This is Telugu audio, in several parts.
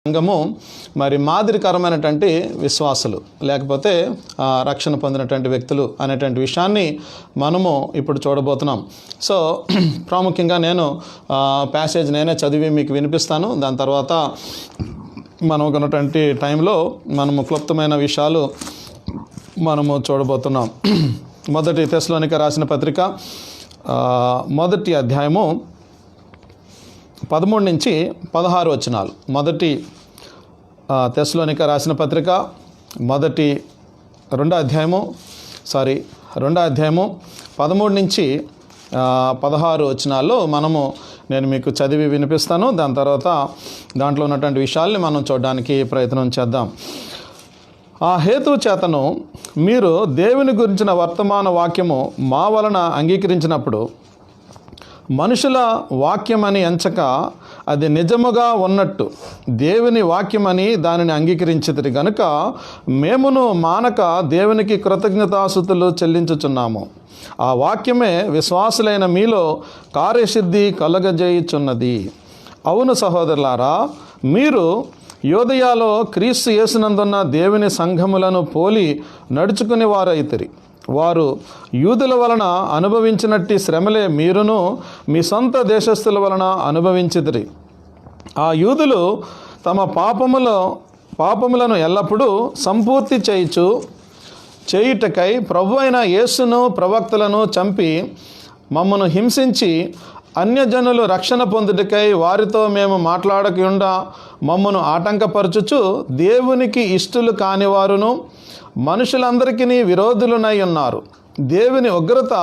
సంఘము మరి మాదిరికరమైనటువంటి విశ్వాసులు లేకపోతే రక్షణ పొందినటువంటి వ్యక్తులు అనేటువంటి విషయాన్ని మనము ఇప్పుడు చూడబోతున్నాం. సో ప్రాముఖ్యంగా నేను ప్యాసేజ్ నేనే చదివి మీకు వినిపిస్తాను. దాని తర్వాత మనం ఉన్నటువంటి టైంలో మనము క్లుప్తమైన విషయాలు మనము చూడబోతున్నాం. మొదటి తెస్సలోనిక రాసిన పత్రిక మొదటి అధ్యాయము 13 నుంచి 16 వచనాలు. మొదటి తెస్సలోనిక రాసిన పత్రిక రెండో అధ్యాయము 13 నుంచి 16 వచనాల్లో నేను మీకు చదివి వినిపిస్తాను. దాని తర్వాత దాంట్లో ఉన్నటువంటి విషయాల్ని మనం చూడడానికి ప్రయత్నం చేద్దాం. ఆ హేతువు చేతను మీరు దేవుని గురించిన వర్తమాన వాక్యము మా వలన అంగీకరించినప్పుడు మనుషుల వాక్యమని ఎంచక అది నిజముగా ఉన్నట్టు దేవుని వాక్యమని దానిని అంగీకరించితిరి గనుక మేమును మానక దేవునికి కృతజ్ఞతాస్తుతులు చెల్లించుచున్నాము. ఆ వాక్యమే విశ్వాసులైన మీలో కార్యసిద్ధి కలుగజేయుచున్నది. అవును సహోదరులారా, మీరు యోదయాలో క్రీస్తు యేసునందున్న దేవుని సంఘములను పోలి నడుచుకుని వారైతిరి. వారు యూదుల వలన అనుభవించినట్టి శ్రమలే మీరును మీ సొంత దేశస్థుల వలన అనుభవించితిరి. ఆ యూదులు తమ పాపములను ఎల్లప్పుడూ సంపూర్తి చేయుటకై ప్రభువైన యేసును ప్రవక్తలను చంపి మమ్మను హింసించి అన్యజనులు రక్షణ పొందుటకై వారితో మేము మాట్లాడకుండా మమ్మను ఆటంకపరచుచు దేవునికి ఇష్టలు కానివారును మనుషులందరికీ విరోధులునై ఉన్నారు. దేవుని ఉగ్రత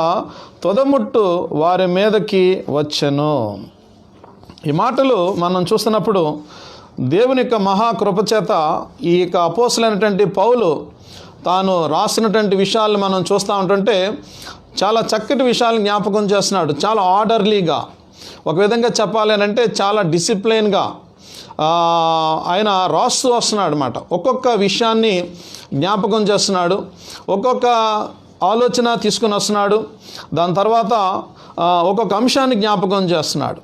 తొదముట్టు వారి మీదకి వచ్చెను. ఈ మాటలు మనం చూస్తున్నప్పుడు దేవుని యొక్క మహాకృపచేత ఈ యొక్క అపోస్తలుడైనటువంటి పౌలు తాను రాసినటువంటి విషయాలు మనం చూస్తూ ఉంటుంటే చాలా చక్కటి విషయాలు జ్ఞాపకం చేస్తున్నాడు. చాలా ఆర్డర్లీగా, ఒక విధంగా చెప్పాలి అని అంటే చాలా డిసిప్లైన్గా ఆయన రాస్తూ వస్తున్నాడు అన్నమాట. ఒక్కొక్క విషయాన్ని జ్ఞాపకం చేస్తున్నాడు, ఒక్కొక్క ఆలోచన తీసుకుని వస్తున్నాడు. దాని తర్వాత ఒక్కొక్క అంశాన్ని జ్ఞాపకం చేస్తున్నాడు.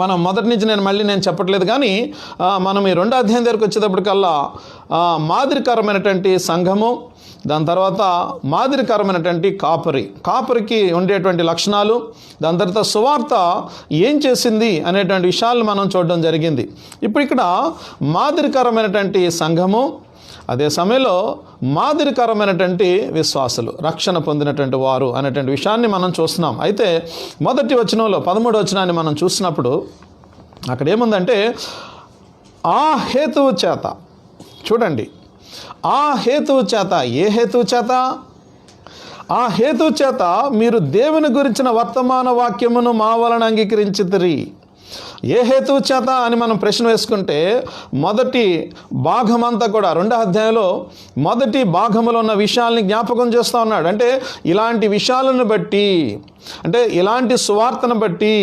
మనం మొదటి నుంచి నేను చెప్పట్లేదు, కానీ మనం ఈ 2వ అధ్యాయం దగ్గరికి వచ్చేటప్పటికల్లా మాదిరికరమైనటువంటి సంఘము, దాని తర్వాత మాదిరికరమైనటువంటి కాపరికి ఉండేటువంటి లక్షణాలు, దాని తర్వాత సువార్త ఏం చేసింది అనేటువంటి విషయాలు మనం చూడడం జరిగింది. ఇప్పుడు ఇక్కడ మాదిరికరమైనటువంటి సంఘము, అదే సమయంలో మాదిరికరమైనటువంటి విశ్వాసులు, రక్షణ పొందినటువంటి వారు అనేటువంటి విషయాన్ని మనం చూస్తున్నాం. అయితే మొదటి వచనంలో 13వ వచనాన్ని మనం చూసినప్పుడు అక్కడ ఏముందంటే, ఆ హేతువు చేత, చూడండి, ఆ హేతువు చేత, ఏ హేతువు చేత? ఆ హేతువు చేత మీరు దేవుని గురించిన వర్తమాన వాక్యమును మా వలన అంగీకరించితిరి. ఏ హేతువు చేత అని మనం ప్రశ్న వేసుకుంటే, మొదటి భాగమంతా కూడా 2వ అధ్యాయంలో మొదటి భాగంలో ఉన్న విషయాల్ని జ్ఞాపకం చేస్తూ ఉన్నాడు. అంటే ఇలాంటి విషయాలను బట్టి, అంటే ఇలాంటి సువార్తను బట్టి,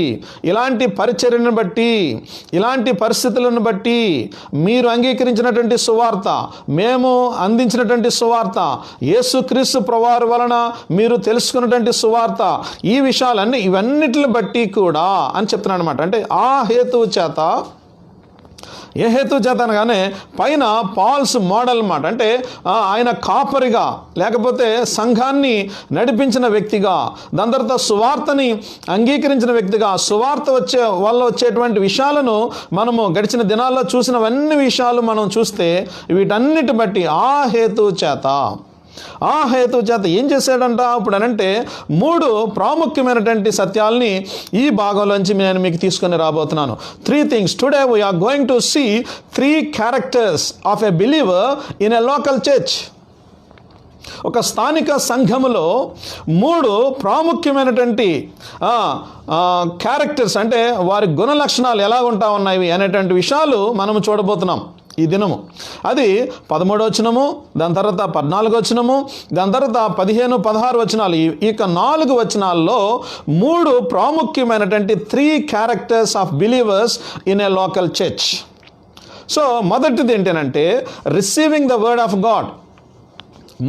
ఇలాంటి పరిచర్యను బట్టి, ఇలాంటి పరిస్థితులను బట్టి మీరు అంగీకరించినటువంటి సువార్త, మేము అందించినటువంటి సువార్త, యేసుక్రీస్తు ప్రభువారి వలన మీరు తెలుసుకున్నటువంటి సువార్త, ఈ విషయాలన్నీ ఇవన్నిటిని బట్టి కూడా అని చెప్తున్నాడు అనమాట. అంటే ఆ హేతువు చేత, ఏ హేతు చేత అనగానే పైన పాల్స్ మోడల్ అన్నమాట. అంటే ఆయన కాపరిగా, లేకపోతే సంఘాన్ని నడిపించిన వ్యక్తిగా, దాని తర్వాత సువార్తని అంగీకరించిన వ్యక్తిగా, సువార్త వచ్చేటువంటి విషయాలను మనము గడిచిన దినాల్లో చూసినవన్నీ విషయాలు మనం చూస్తే వీటన్నిటి బట్టి ఆ హేతు చేత ఏం చేశాడంట ఇప్పుడు అనంటే 3 ప్రాముఖ్యమైనటువంటి సత్యాల్ని ఈ భాగంలోంచి నేను మీకు తీసుకొని రాబోతున్నాను. 3 things. Today we are going to see 3 characters of a believer in a local church. ఒక స్థానిక సంఘములో 3 ప్రాముఖ్యమైనటువంటి క్యారెక్టర్స్, అంటే వారి గుణ లక్షణాలు ఎలా ఉంటా ఉన్నాయి అనేటువంటి విషయాలు మనము చూడబోతున్నాం ఈ దినము. అది 13వ వచనము, దాని తర్వాత 14వ వచనము, దాని తర్వాత 15, 16 వచనాలు. ఈ 4 వచనాల్లో 3 ప్రాముఖ్యమైనటువంటి 3 characters of believers in a local church. So మొదటిది ఏంటంటే receiving the word of God.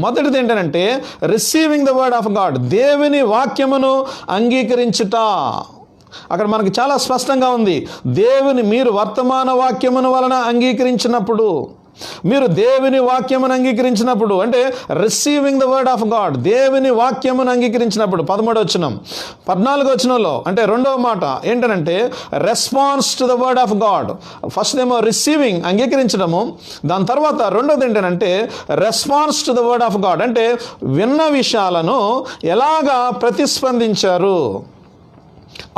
మొదటిది ఏంటంటే receiving the word of God, దేవుని వాక్యమును అంగీకరించుట. అక్కడ మనకి చాలా స్పష్టంగా ఉంది. దేవుని మీరు వర్తమాన వాక్యమును వలన అంగీకరించినప్పుడు, మీరు దేవుని వాక్యమును అంగీకరించినప్పుడు అంటే receiving the word of God, దేవుని వాక్యమును అంగీకరించినప్పుడు 13వ వచనం 14వ వచనంలో అంటే రెండవ మాట ఏంటంటే response to the word of God. First ఏమో రిసీవింగ్ అంగీకరించడము, దాని తర్వాత రెండవది ఏంటంటే response to the word of God అంటే విన్న విషయాలను ఎలాగా ప్రతిస్పందించారు,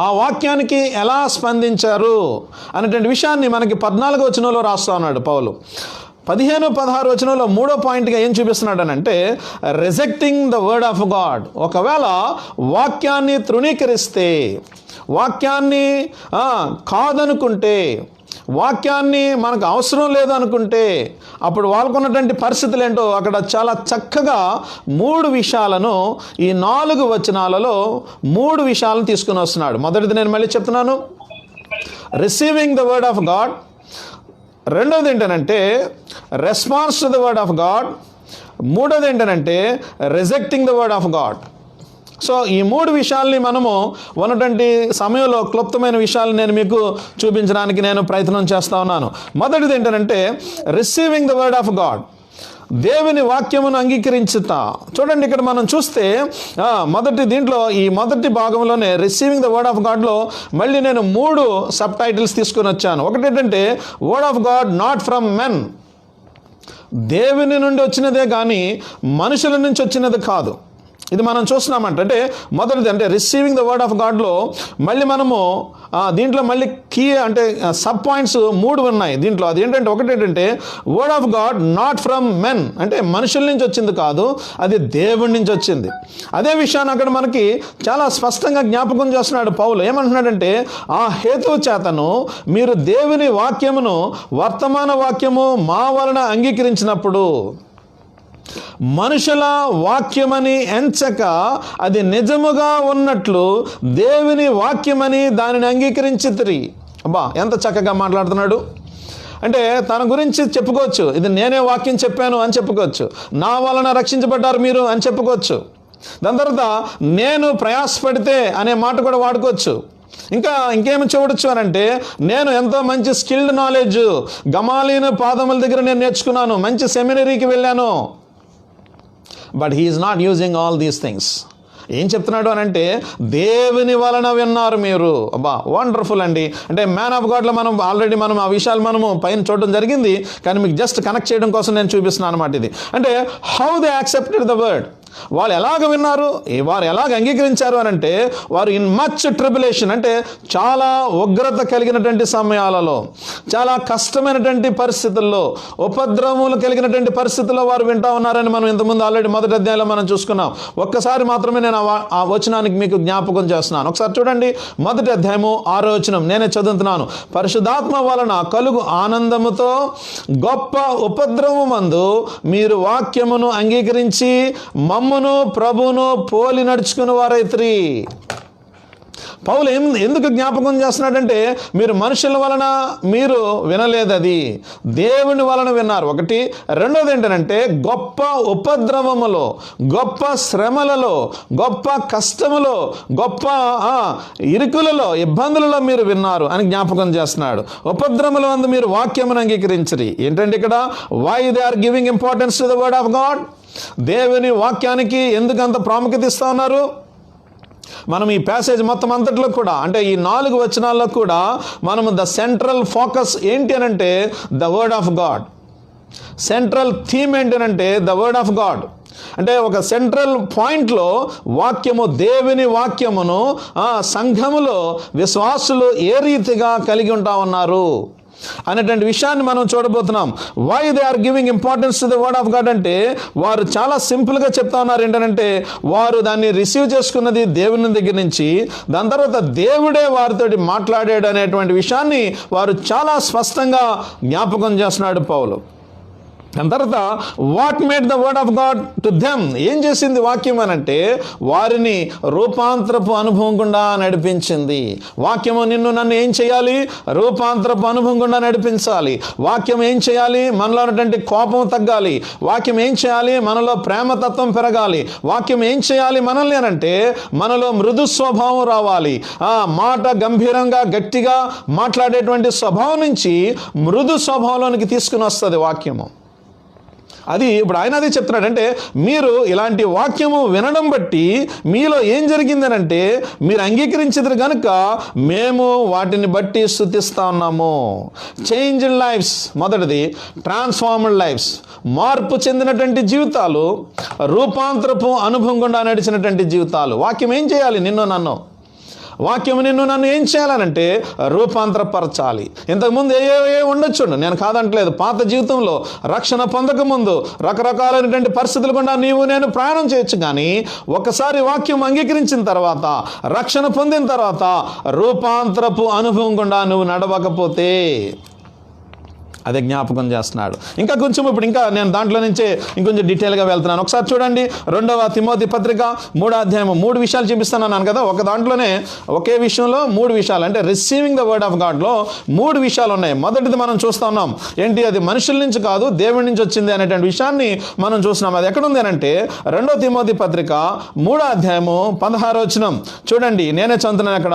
ఆ వాక్యానికి ఎలా స్పందించారు అనేటువంటి విషయాన్ని మనకి 14వ వచనంలో రాస్తా ఉన్నాడు పౌలు. 15, 16 వచనంలో మూడో పాయింట్గా ఏం చూపిస్తున్నాడు అని అంటే rejecting the word of God. ఒకవేళ వాక్యాన్ని తృణీకరిస్తే, వాక్యాన్ని కాదనుకుంటే, వాక్యాన్ని మనకు అవసరం లేదనుకుంటే అప్పుడు వాళ్ళకున్నటువంటి పరిస్థితులు ఏంటో అక్కడ చాలా చక్కగా 3 విషయాలను ఈ 4 వచనాలలో 3 విషయాలను తీసుకుని వస్తున్నాడు. మొదటిది నేను మళ్ళీ చెప్తున్నాను, receiving the word of God. రెండవది ఏంటంటే response to the word of God. మూడవది ఏంటంటే rejecting the word of God. So ఈ 3 విషయాల్ని మనము ఉన్నటువంటి సమయంలో క్లుప్తమైన విషయాలు నేను మీకు చూపించడానికి నేను ప్రయత్నం చేస్తూ ఉన్నాను. మొదటిది ఏంటంటే receiving the word of God, దేవుని వాక్యమును అంగీకరించుట. చూడండి ఇక్కడ మనం చూస్తే దీంట్లో ఈ మొదటి భాగంలోనే రిసీవింగ్ ద వర్డ్ ఆఫ్ గాడ్లో మళ్ళీ నేను 3 సబ్ టైటిల్స్ తీసుకొని వచ్చాను. ఒకటి ఏంటంటే word of God not from men, దేవుని నుండి వచ్చినదే కానీ మనుషుల నుంచి వచ్చినది కాదు. ఇది మనం చూస్తున్నామంట. అంటే మొదటిది అంటే రిసీవింగ్ ద వర్డ్ ఆఫ్ గాడ్లో మళ్ళీ మనము దీంట్లో మళ్ళీ కీ అంటే సబ్ పాయింట్స్ 3 ఉన్నాయి దీంట్లో. అది ఏంటంటే ఒకటి ఏంటంటే word of God not from men అంటే మనుషుల నుంచి వచ్చింది కాదు, అది దేవుడి నుంచి వచ్చింది. అదే విషయాన్ని అక్కడ మనకి చాలా స్పష్టంగా జ్ఞాపకం చేస్తున్నాడు పౌలు. ఏమంటున్నాడంటే ఆ హేతువు చేతను మీరు దేవుని వాక్యమును వర్తమాన వాక్యము మా వలన అంగీకరించినప్పుడు మనుషుల వాక్యమని ఎంచక అది నిజముగా ఉన్నట్లు దేవుని వాక్యమని దానిని అంగీకరించితిరి. అబ్బా ఎంత చక్కగా మాట్లాడుతున్నాడు. అంటే తన గురించి చెప్పుకోవచ్చు, ఇది నేనే వాక్యం చెప్పాను అని చెప్పుకోవచ్చు, నా వలన రక్షించబడ్డారు మీరు అని చెప్పుకోవచ్చు. దాని తర్వాత నేను ప్రయాసపడితే అనే మాట కూడా వాడుకోవచ్చు. ఇంకేమి చూడొచ్చు అని అంటే నేను ఎంతో మంచి స్కిల్డ్ నాలెడ్జ్ గమాలీను పాదముల దగ్గర నేను నేర్చుకున్నాను, మంచి సెమినరీకి వెళ్ళాను. But he is not using all these things. ఏం చెప్తున్నాడు అని అంటే దేవుని వలన విన్నారు మీరు. అబ్బా వండర్ఫుల్ అండి. అంటే మ్యాన్ ఆఫ్ గాడ్లో మనం ఆల్రెడీ ఆ విషయాలు మనము పైన చూడడం జరిగింది, కానీ మీకు జస్ట్ కనెక్ట్ చేయడం కోసం నేను చూపిస్తున్నాను అనమాట. ఇది అంటే how they accepted the word, వాళ్ళు ఎలాగ విన్నారు, వారు ఎలాగ అంగీకరించారు అని అంటే వారు ఇన్ మచ్ ట్రిబులేషన్ అంటే చాలా ఉగ్రత కలిగినటువంటి సమయాలలో, చాలా కష్టమైనటువంటి పరిస్థితుల్లో, ఉపద్రవములు కలిగినటువంటి పరిస్థితుల్లో వారు వింటూ ఉన్నారని మనం ఇంతకుముందు ఆల్రెడీ మొదటి అధ్యాయంలో మనం చూసుకున్నాం. ఒక్కసారి మాత్రమే నేను ఆ వచనానికి మీకు జ్ఞాపకం చేస్తున్నాను. ఒకసారి చూడండి, మొదటి అధ్యాయము 6వ వచనం నేనే చదువుతున్నాను. పరిశుద్ధాత్మ వలన కలుగు ఆనందముతో గొప్ప ఉపద్రవమందు మీరు వాక్యమును అంగీకరించి మమ్మును ప్రభువును పోలి నడుచుకుని వారైత్రి. పౌలు ఎందుకు జ్ఞాపకం చేస్తున్నాడంటే మీరు మనుషుల వలన మీరు వినలేదు, అది దేవుని వలన విన్నారు. ఒకటి. రెండోది ఏంటంటే గొప్ప ఉపద్రవములో, గొప్ప శ్రమలలో, గొప్ప కష్టములో, గొప్ప ఇరుకులలో, ఇబ్బందులలో మీరు విన్నారు అని జ్ఞాపకం చేస్తున్నాడు. ఉపద్రవముల వందు మీరు వాక్యమును అంగీకరించరి. ఏంటంటే ఇక్కడ why they are giving importance to the word of God, దేవుని వాక్యానికి ఎందుకు అంత ప్రాముఖ్యత ఇస్తూ ఉన్నారు? మనం ఈ ప్యాసేజ్ మొత్తం అంతట్లో కూడా అంటే ఈ 4 వచనాల్లో కూడా మనము ద సెంట్రల్ ఫోకస్ ఏంటి అని అంటే the word of God. Central theme ఏంటనంటే ద వర్డ్ ఆఫ్ గాడ్. అంటే ఒక సెంట్రల్ పాయింట్లో వాక్యము, దేవుని వాక్యమును సంఘములో విశ్వాసులు ఏ రీతిగా కలిగి ఉంటా ఉన్నారు అనేటువంటి విషయాన్ని మనం చూడబోతున్నాం. Why they are giving importance to the word of God అంటే వారు చాలా సింపుల్గా చెప్తా ఉన్నారు. ఏంటంటే వారు దాన్ని రిసీవ్ చేసుకున్నది దేవుని దగ్గర నుంచి, దాని తర్వాత దేవుడే వారితోటి మాట్లాడాడు అనేటువంటి విషయాన్ని వారు చాలా స్పష్టంగా జ్ఞాపకం చేస్తున్నాడు పౌలు. దాని తర్వాత what made the word of God to them, ఏం చేసింది వాక్యం అని అంటే వారిని రూపాంతరపు అనుభవం గుండా నడిపించింది. వాక్యము నిన్ను నన్ను ఏం చేయాలి? రూపాంతరపు అనుభవం గుండా నడిపించాలి. వాక్యం ఏం చేయాలి? మనలో ఉన్నటువంటి కోపం తగ్గాలి. వాక్యం ఏం చేయాలి? మనలో ప్రేమతత్వం పెరగాలి. వాక్యం ఏం చేయాలి మనల్ని అని అంటే మనలో మృదు స్వభావం రావాలి. మాట గంభీరంగా గట్టిగా మాట్లాడేటువంటి స్వభావం నుంచి మృదు స్వభావంలోనికి తీసుకుని వస్తుంది వాక్యము. అది ఇప్పుడు ఆయన అది చెప్తున్నాడు. అంటే మీరు ఇలాంటి వాక్యము వినడం బట్టి మీలో ఏం జరిగిందనంటే మీరు అంగీకరించేది కనుక మేము వాటిని బట్టి స్తుతిస్తా ఉన్నాము. చేంజ్డ్ లైఫ్స్, మొదటిది ట్రాన్స్ఫార్మ్డ్ లైఫ్స్, మార్పు చెందినటువంటి జీవితాలు, రూపాంతరపు అనుభవం గుండా నడిచినటువంటి జీవితాలు. వాక్యం ఏం చేయాలి? నిన్ను నన్ను, వాక్యం నిన్ను నన్ను ఏం చేయాలనంటే రూపాంతరపరచాలి. ఇంతకుముందు ఏ ఉండొచ్చు, నేను కాదంటలేదు. పాత జీవితంలో రక్షణ పొందకముందు రకరకాలైనటువంటి పరిస్థితులు గుండా నీవు నేను ప్రయాణం చేయొచ్చు. కానీ ఒకసారి వాక్యం అంగీకరించిన తర్వాత, రక్షణ పొందిన తర్వాత రూపాంతరపు అనుభవం గుండా నువ్వు నడవకపోతే అదే జ్ఞాపకం చేస్తున్నాడు. ఇంకా నేను దాంట్లో నుంచే ఇంకొంచెం డీటెయిల్గా వెళ్తున్నాను. ఒకసారి చూడండి 2వ తిమోతి పత్రిక 3వ అధ్యాయం 3 విషయాలు చూపిస్తున్నాను కదా. ఒక దాంట్లోనే ఒకే విషయంలో 3 విషయాలు, అంటే రిసీవింగ్ ద వర్డ్ ఆఫ్ గాడ్లో 3 విషయాలు ఉన్నాయి. మొదటిది మనం చూస్తూ ఉన్నాం, ఏంటి? అది మనుషుల నుంచి కాదు దేవుడి నుంచి వచ్చింది అనేటువంటి విషయాన్ని మనం చూస్తున్నాం. అది ఎక్కడుంది అంటే 2వ తిమోతి పత్రిక 3వ అధ్యాయము 16వ వచనం చూడండి. నేనే చదువుతున్నాను అక్కడ,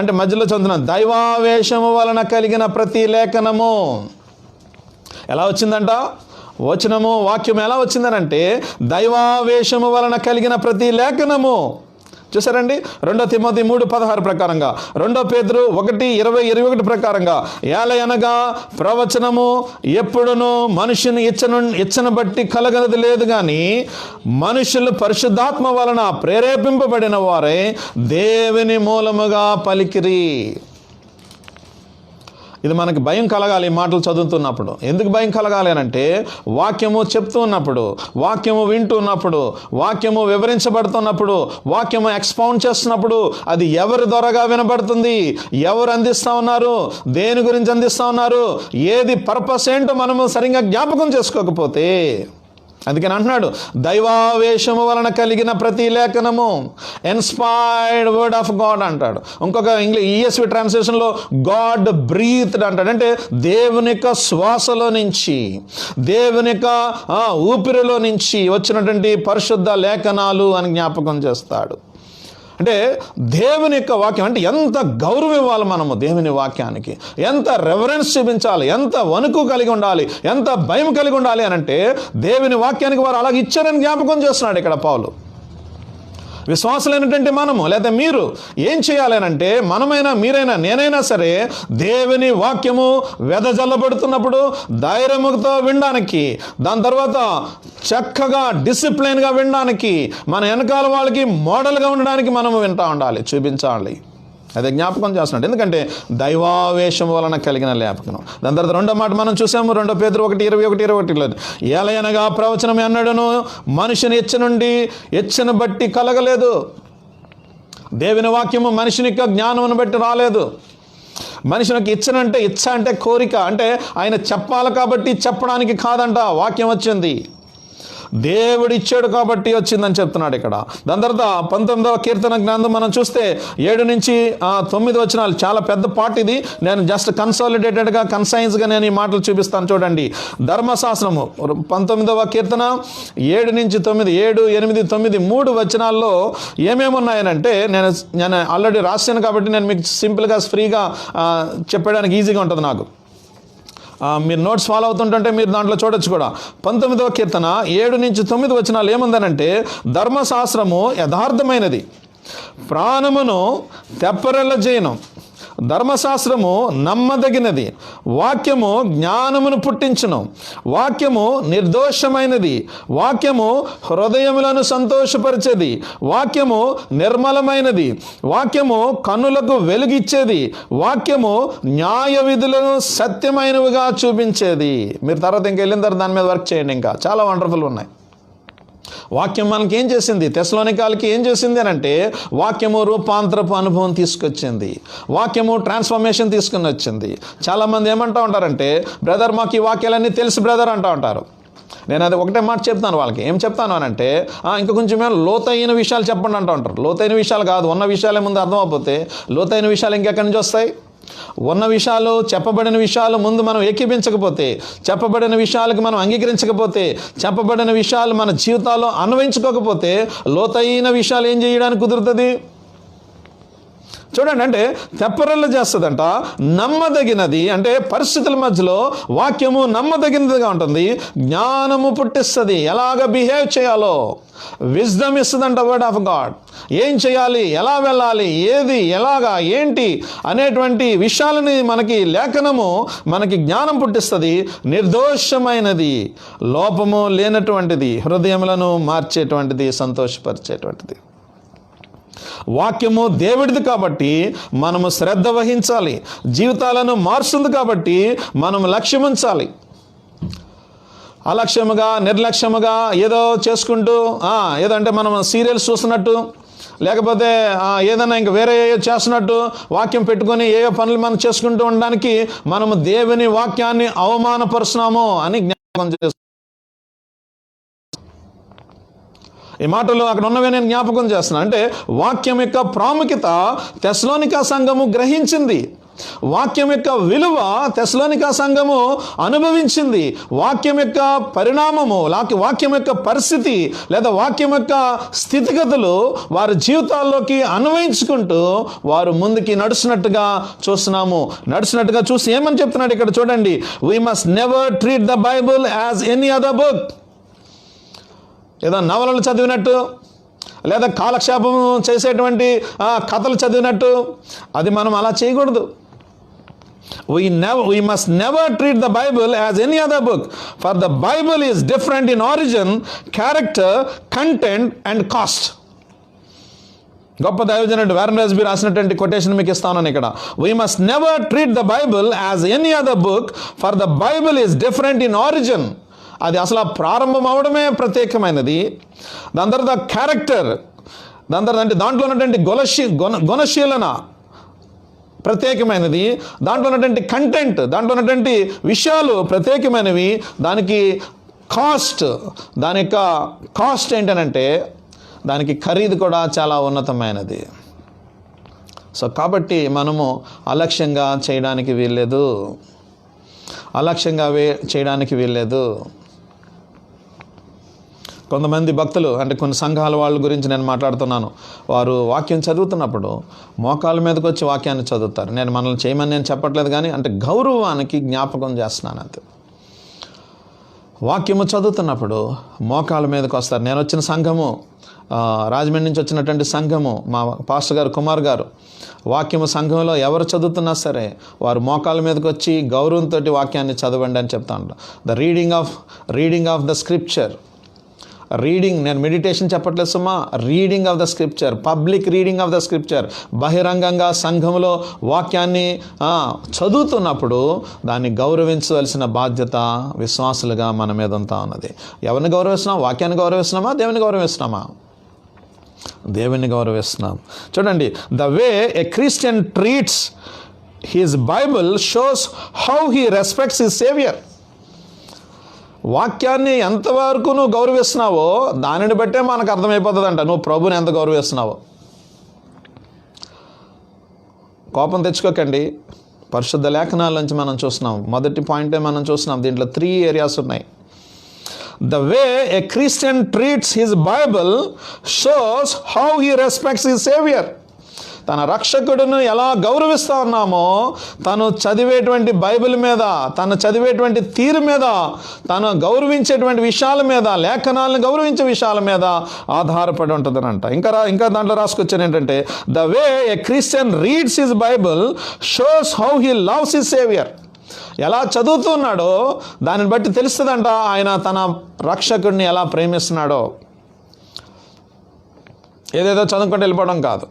అంటే మధ్యలో చదువుతున్నాను. దైవావేశము వలన కలిగిన ప్రతి లేఖనము ఎలా వచ్చిందంట? వచనము, వాక్యం ఎలా వచ్చిందనంటే దైవావేశము వలన కలిగిన ప్రతి లేఖనము. చూసారండి? 2 తిమోతి 3:16 ప్రకారంగా, 2 పేతురు 1:20-21 ప్రకారంగా, ఏలయనగా ప్రవచనము ఎప్పుడునూ మనుషుని ఇచ్చను బట్టి కలగనది లేదు, కానీ మనుషులు పరిశుద్ధాత్మ వలన ప్రేరేపింపబడిన వారే దేవుని మూలముగా పలికిరి. ఇది మనకి భయం కలగాలి ఈ మాటలు చదువుతున్నప్పుడు. ఎందుకు భయం కలగాలి అంటే వాక్యము చెప్తూ ఉన్నప్పుడు, వాక్యము వింటున్నప్పుడు, వాక్యము వివరించబడుతున్నప్పుడు, వాక్యము ఎక్స్పౌండ్ చేస్తున్నప్పుడు అది ఎవరి ద్వారాగా వినబడుతుంది, ఎవరు అందిస్తూ ఉన్నారు, దేని గురించి అందిస్తూ ఉన్నారు, ఏది పర్పస్ ఏంటో మనము సరిగ్గా జ్ఞాపకం చేసుకోకపోతే, అందుకని అంటున్నాడు దైవావేశము వలన కలిగిన ప్రతి లేఖనము, ఇన్స్పైర్డ్ వర్డ్ ఆఫ్ గాడ్ అంటాడు. ఇంకొక ESV ట్రాన్స్లేషన్లో గాడ్ బ్రీత్డ్ అంటాడు. అంటే దేవుని యొక్క శ్వాసలో నుంచి, దేవుని యొక్క ఊపిరిలో నుంచి వచ్చినటువంటి పరిశుద్ధ లేఖనాలు అని జ్ఞాపకం చేస్తాడు. అంటే దేవుని యొక్క వాక్యం అంటే ఎంత గౌరవం ఇవ్వాలి మనము దేవుని వాక్యానికి, ఎంత రెవరెన్స్ చూపించాలి, ఎంత వణుకు కలిగి ఉండాలి, ఎంత భయం కలిగి ఉండాలి అని అంటే దేవుని వాక్యానికి వారు అలాగే ఇచ్చారని జ్ఞాపకం చేస్తున్నాడు ఇక్కడ పౌలు. విశ్వాసులైనటువంటి మనము లేదా మీరు ఏం చేయాలనంటే, మనమైనా మీరైనా నేనైనా సరే దేవుని వాక్యము వెదజల్లబడుతున్నప్పుడు ధైర్యముతో వినడానికి, దాని తర్వాత చక్కగా డిసిప్లిన్గా వినడానికి, మన వెనకాల వాళ్ళకి మోడల్గా ఉండడానికి మనము వింటూ ఉండాలి, చూపించాలి. అదే జ్ఞాపకం చేస్తున్నాడు. ఎందుకంటే దైవావేశం వలన కలిగిన లేఖనం. దాని తర్వాత 2వ మాట మనం చూసాము, 2 పేతురు 1:20-21 ఏలయనగా ప్రవచనం ఎన్నడను మనిషిని ఎచ్చను బట్టి కలగలేదు. దేవుని వాక్యము మనిషిని యొక్క జ్ఞానమును బట్టి రాలేదు. మనిషికి ఇచ్చ అంటే కోరిక, అంటే ఆయన చెప్పాలి కాబట్టి చెప్పడానికి కాదంట వాక్యం వచ్చింది, దేవుడు ఇచ్చాడు కాబట్టి వచ్చిందని చెప్తున్నాడు ఇక్కడ. దాని తర్వాత 19వ కీర్తన గ్రంథం మనం చూస్తే 7-9 వచనాలు, చాలా పెద్ద పార్ట్ ఇది. నేను జస్ట్ కన్సాలిడేటెడ్గా కన్సైన్స్గా నేను ఈ మాటలు చూపిస్తాను చూడండి. ధర్మశాస్త్రము 19వ కీర్తన 7-9, 7, 8, 9 3 వచనాల్లో ఏమేమి ఉన్నాయనంటే నేను ఆల్రెడీ రాశాను కాబట్టి నేను మీకు సింపుల్గా ఫ్రీగా చెప్పడానికి ఈజీగా ఉంటుంది నాకు. మీరు నోట్స్ ఫాలో అవుతుంటే మీరు దాంట్లో చూడొచ్చు కూడా. 19వ కీర్తన 7-9 వచనాలు ఏముందనంటే, ధర్మశాస్త్రము యథార్థమైనది, ప్రాణమును తెప్పరెల్ల చేయను, ధర్మశాస్త్రము నమ్మదగినది, వాక్యము జ్ఞానమును పుట్టించును, వాక్యము నిర్దోషమైనది, వాక్యము హృదయములను సంతోషపరిచేది, వాక్యము నిర్మలమైనది, వాక్యము కన్నులకు వెలుగిచ్చేది, వాక్యము న్యాయ విధులను సత్యమైనవిగా చూపించేది. మీరు తర్వాత ఇంకెళ్ళిన తర్వాత దాని మీద వర్క్ చేయండి. ఇంకా చాలా వండర్ఫుల్ ఉన్నాయి. వాక్యం మనకి ఏం చేసింది? తెస్సలోనికీయులకి ఏం చేసింది అని అంటే వాక్యము రూపాంతరపు అనుభవం తీసుకొచ్చింది, వాక్యము ట్రాన్స్ఫర్మేషన్ తీసుకుని వచ్చింది. చాలామంది ఏమంటూ ఉంటారంటే, బ్రదర్ మాకు ఈ వాక్యాలన్నీ తెలుసు బ్రదర్ అంటూ ఉంటారు. నేను అది ఒకటే మాట చెప్తాను వాళ్ళకి. ఏం చెప్తాను అని అంటే, ఇంకా కొంచెం లోతైన విషయాలు చెప్పండి అంటూ ఉంటారు. లోతైన విషయాలు కాదు, ఉన్న విషయాలే ముందు అర్థమైపోతే లోతైన విషయాలు ఇంకెక్కడి నుంచి వస్తాయి? ఉన్న విషయాలు, చెప్పబడిన విషయాలు ముందు మనం ఏకీపించకపోతే, చెప్పబడిన విషయాలకు మనం అంగీకరించకపోతే, చెప్పబడిన విషయాలు మన జీవితాల్లో అన్వయించుకోకపోతే లోతైన విషయాలు ఏం చేయడానికి కుదురుతుంది? చూడండి, అంటే తెప్పరల్ల చేస్తుందంట. నమ్మదగినది అంటే పరిస్థితుల మధ్యలో వాక్యము నమ్మదగినదిగా ఉంటుంది. జ్ఞానము పుట్టిస్తుంది, ఎలాగ బిహేవ్ చేయాలో. విజ్డమ్ ఇస్తుందంట వర్డ్ ఆఫ్ గాడ్. ఏం చేయాలి, ఎలా వెళ్ళాలి, ఏది, ఎలాగా, ఏంటి అనేటువంటి విషయాలని మనకి లేఖనము మనకి జ్ఞానం పుట్టిస్తుంది. నిర్దోషమైనది, లోపము లేనటువంటిది, హృదయములను మార్చేటువంటిది, సంతోషపరిచేటువంటిది. వాక్యము దేవుడిది కాబట్టి మనము శ్రద్ధ వహించాలి. జీవితాలను మారుస్తుంది కాబట్టి మనం లక్ష్యం ఉంచాలి. అలక్ష్యముగా, నిర్లక్ష్యముగా ఏదో చేసుకుంటూ, ఏదంటే మనం సీరియల్స్ చూస్తున్నట్టు, లేకపోతే ఏదైనా ఇంకా వేరే చేస్తున్నట్టు వాక్యం పెట్టుకొని ఏ పనులు మనం చేసుకుంటూ ఉండడానికి మనము దేవుని వాక్యాన్ని అవమానపరుస్తున్నాము అని జ్ఞాపకం చేస్తున్నాం. ఈ మాటలు అక్కడ ఉన్నవే నేను జ్ఞాపకం చేస్తున్నాను. అంటే వాక్యం యొక్క ప్రాముఖ్యత తెస్సలోనికా సంఘము గ్రహించింది. వాక్యం యొక్క విలువ తెస్సలోనికా సంఘము అనుభవించింది. వాక్యం యొక్క పరిణామము, వాక్యం యొక్క పరిస్థితి లేదా వాక్యం యొక్క స్థితిగతులు వారి జీవితాల్లోకి అన్వయించుకుంటూ వారు ముందుకి నడుస్తున్నట్టుగా చూస్తున్నాము. నడుస్తున్నట్టుగా చూసి ఏమని చెప్తున్నాడు ఇక్కడ చూడండి. We must never treat the Bible as any other book. ఏదో నవలలు చదివినట్టు లేదా కాలక్షేపం చేసేటువంటి కథలు చదివినట్టు అది మనం అలా చేయకూడదు. We must never treat the Bible as any other book, for the Bible is different in origin, character, content and cost. గొప్ప దైవజనుడు వారెన్ రాస్బీ రాసినటువంటి కొటేషన్ మీకు ఇస్తాను ఇక్కడ. We must never treat the Bible as any other book, for the Bible is different in origin. అది అసలు ప్రారంభం అవడమే ప్రత్యేకమైనది. దాని తర్వాత క్యారెక్టర్, దాని తర్వాత అంటే దాంట్లో ఉన్నటువంటి గుణశీలన ప్రత్యేకమైనది. దాంట్లో ఉన్నటువంటి కంటెంట్, దాంట్లో ఉన్నటువంటి విషయాలు ప్రత్యేకమైనవి. దానికి కాస్ట్, దాని యొక్క కాస్ట్ ఏంటనంటే దానికి ఖరీదు కూడా చాలా ఉన్నతమైనది. సో కాబట్టి మనము అలక్ష్యంగా చేయడానికి వీల్లేదు, అలక్ష్యంగా చేయడానికి వీల్లేదు. కొంతమంది భక్తులు అంటే కొన్ని సంఘాల వాళ్ళ గురించి నేను మాట్లాడుతున్నాను. వారు వాక్యం చదువుతున్నప్పుడు మోకాళ్ళ మీదకి వచ్చి వాక్యాన్ని చదువుతారు. నేను మనల్ని చేయమని నేను చెప్పట్లేదు, కానీ అంటే గౌరవానికి జ్ఞాపకం చేస్తున్నాను అంతే. వాక్యము చదువుతున్నప్పుడు మోకాళ్ళ మీదకి వస్తారు. నేను వచ్చిన సంఘము, రాజమండ్రి నుంచి వచ్చినటువంటి సంఘము, మా పాస్టర్ గారు కుమార్ గారు, వాక్యము సంఘంలో ఎవరు చదువుతున్నా సరే వారు మోకాళ్ళ మీదకి వచ్చి గౌరవంతో వాక్యాన్ని చదవండి అని చెప్తా ఉంటారు. The reading of the scripture. Reading, నేను మెడిటేషన్ చెప్పట్లేదు సుమా, reading of the scripture, public reading of the scripture. బహిరంగంగా సంఘంలో వాక్యాన్ని చదువుతున్నప్పుడు దాన్ని గౌరవించవలసిన బాధ్యత విశ్వాసులుగా మన మీద అంతా ఉన్నది. ఎవరిని గౌరవిస్తున్నాం? వాక్యాన్ని గౌరవిస్తున్నామా, దేవుని గౌరవిస్తున్నామా? దేవుని గౌరవిస్తున్నాం. చూడండి, the way a Christian treats his Bible shows how he respects his saviour. వాక్యాన్ని ఎంతవరకు నువ్వు గౌరవిస్తున్నావో దానిని బట్టే మనకు అర్థమైపోతుందంట నువ్వు ప్రభుని ఎంత గౌరవిస్తున్నావో. కోపం తెచ్చుకోకండి. పరిశుద్ధ లేఖనాల నుంచి మనం చూస్తున్నాం. మొదటి పాయింటే మనం చూస్తున్నాం. దీంట్లో 3 ఏరియాస్ ఉన్నాయి. The way a Christian treats his Bible shows how he respects his Savior. తన రక్షకుడును ఎలా గౌరవిస్తూ ఉన్నామో తను చదివేటువంటి బైబిల్ మీద, తను చదివేటువంటి తీరు మీద, తను గౌరవించేటువంటి విషయాల మీద, లేఖనాలను గౌరవించే విషయాల మీద ఆధారపడి ఉంటుందనంట. ఇంకా దాంట్లో రాసుకొచ్చాను ఏంటంటే, the way a Christian reads his Bible shows how he loves his saviour. ఎలా చదువుతున్నాడో దానిని బట్టి తెలుస్తుందంట ఆయన తన రక్షకుడిని ఎలా ప్రేమిస్తున్నాడో. ఏదేదో చదువుకుంటూ వెళ్ళిపోవడం కాదు.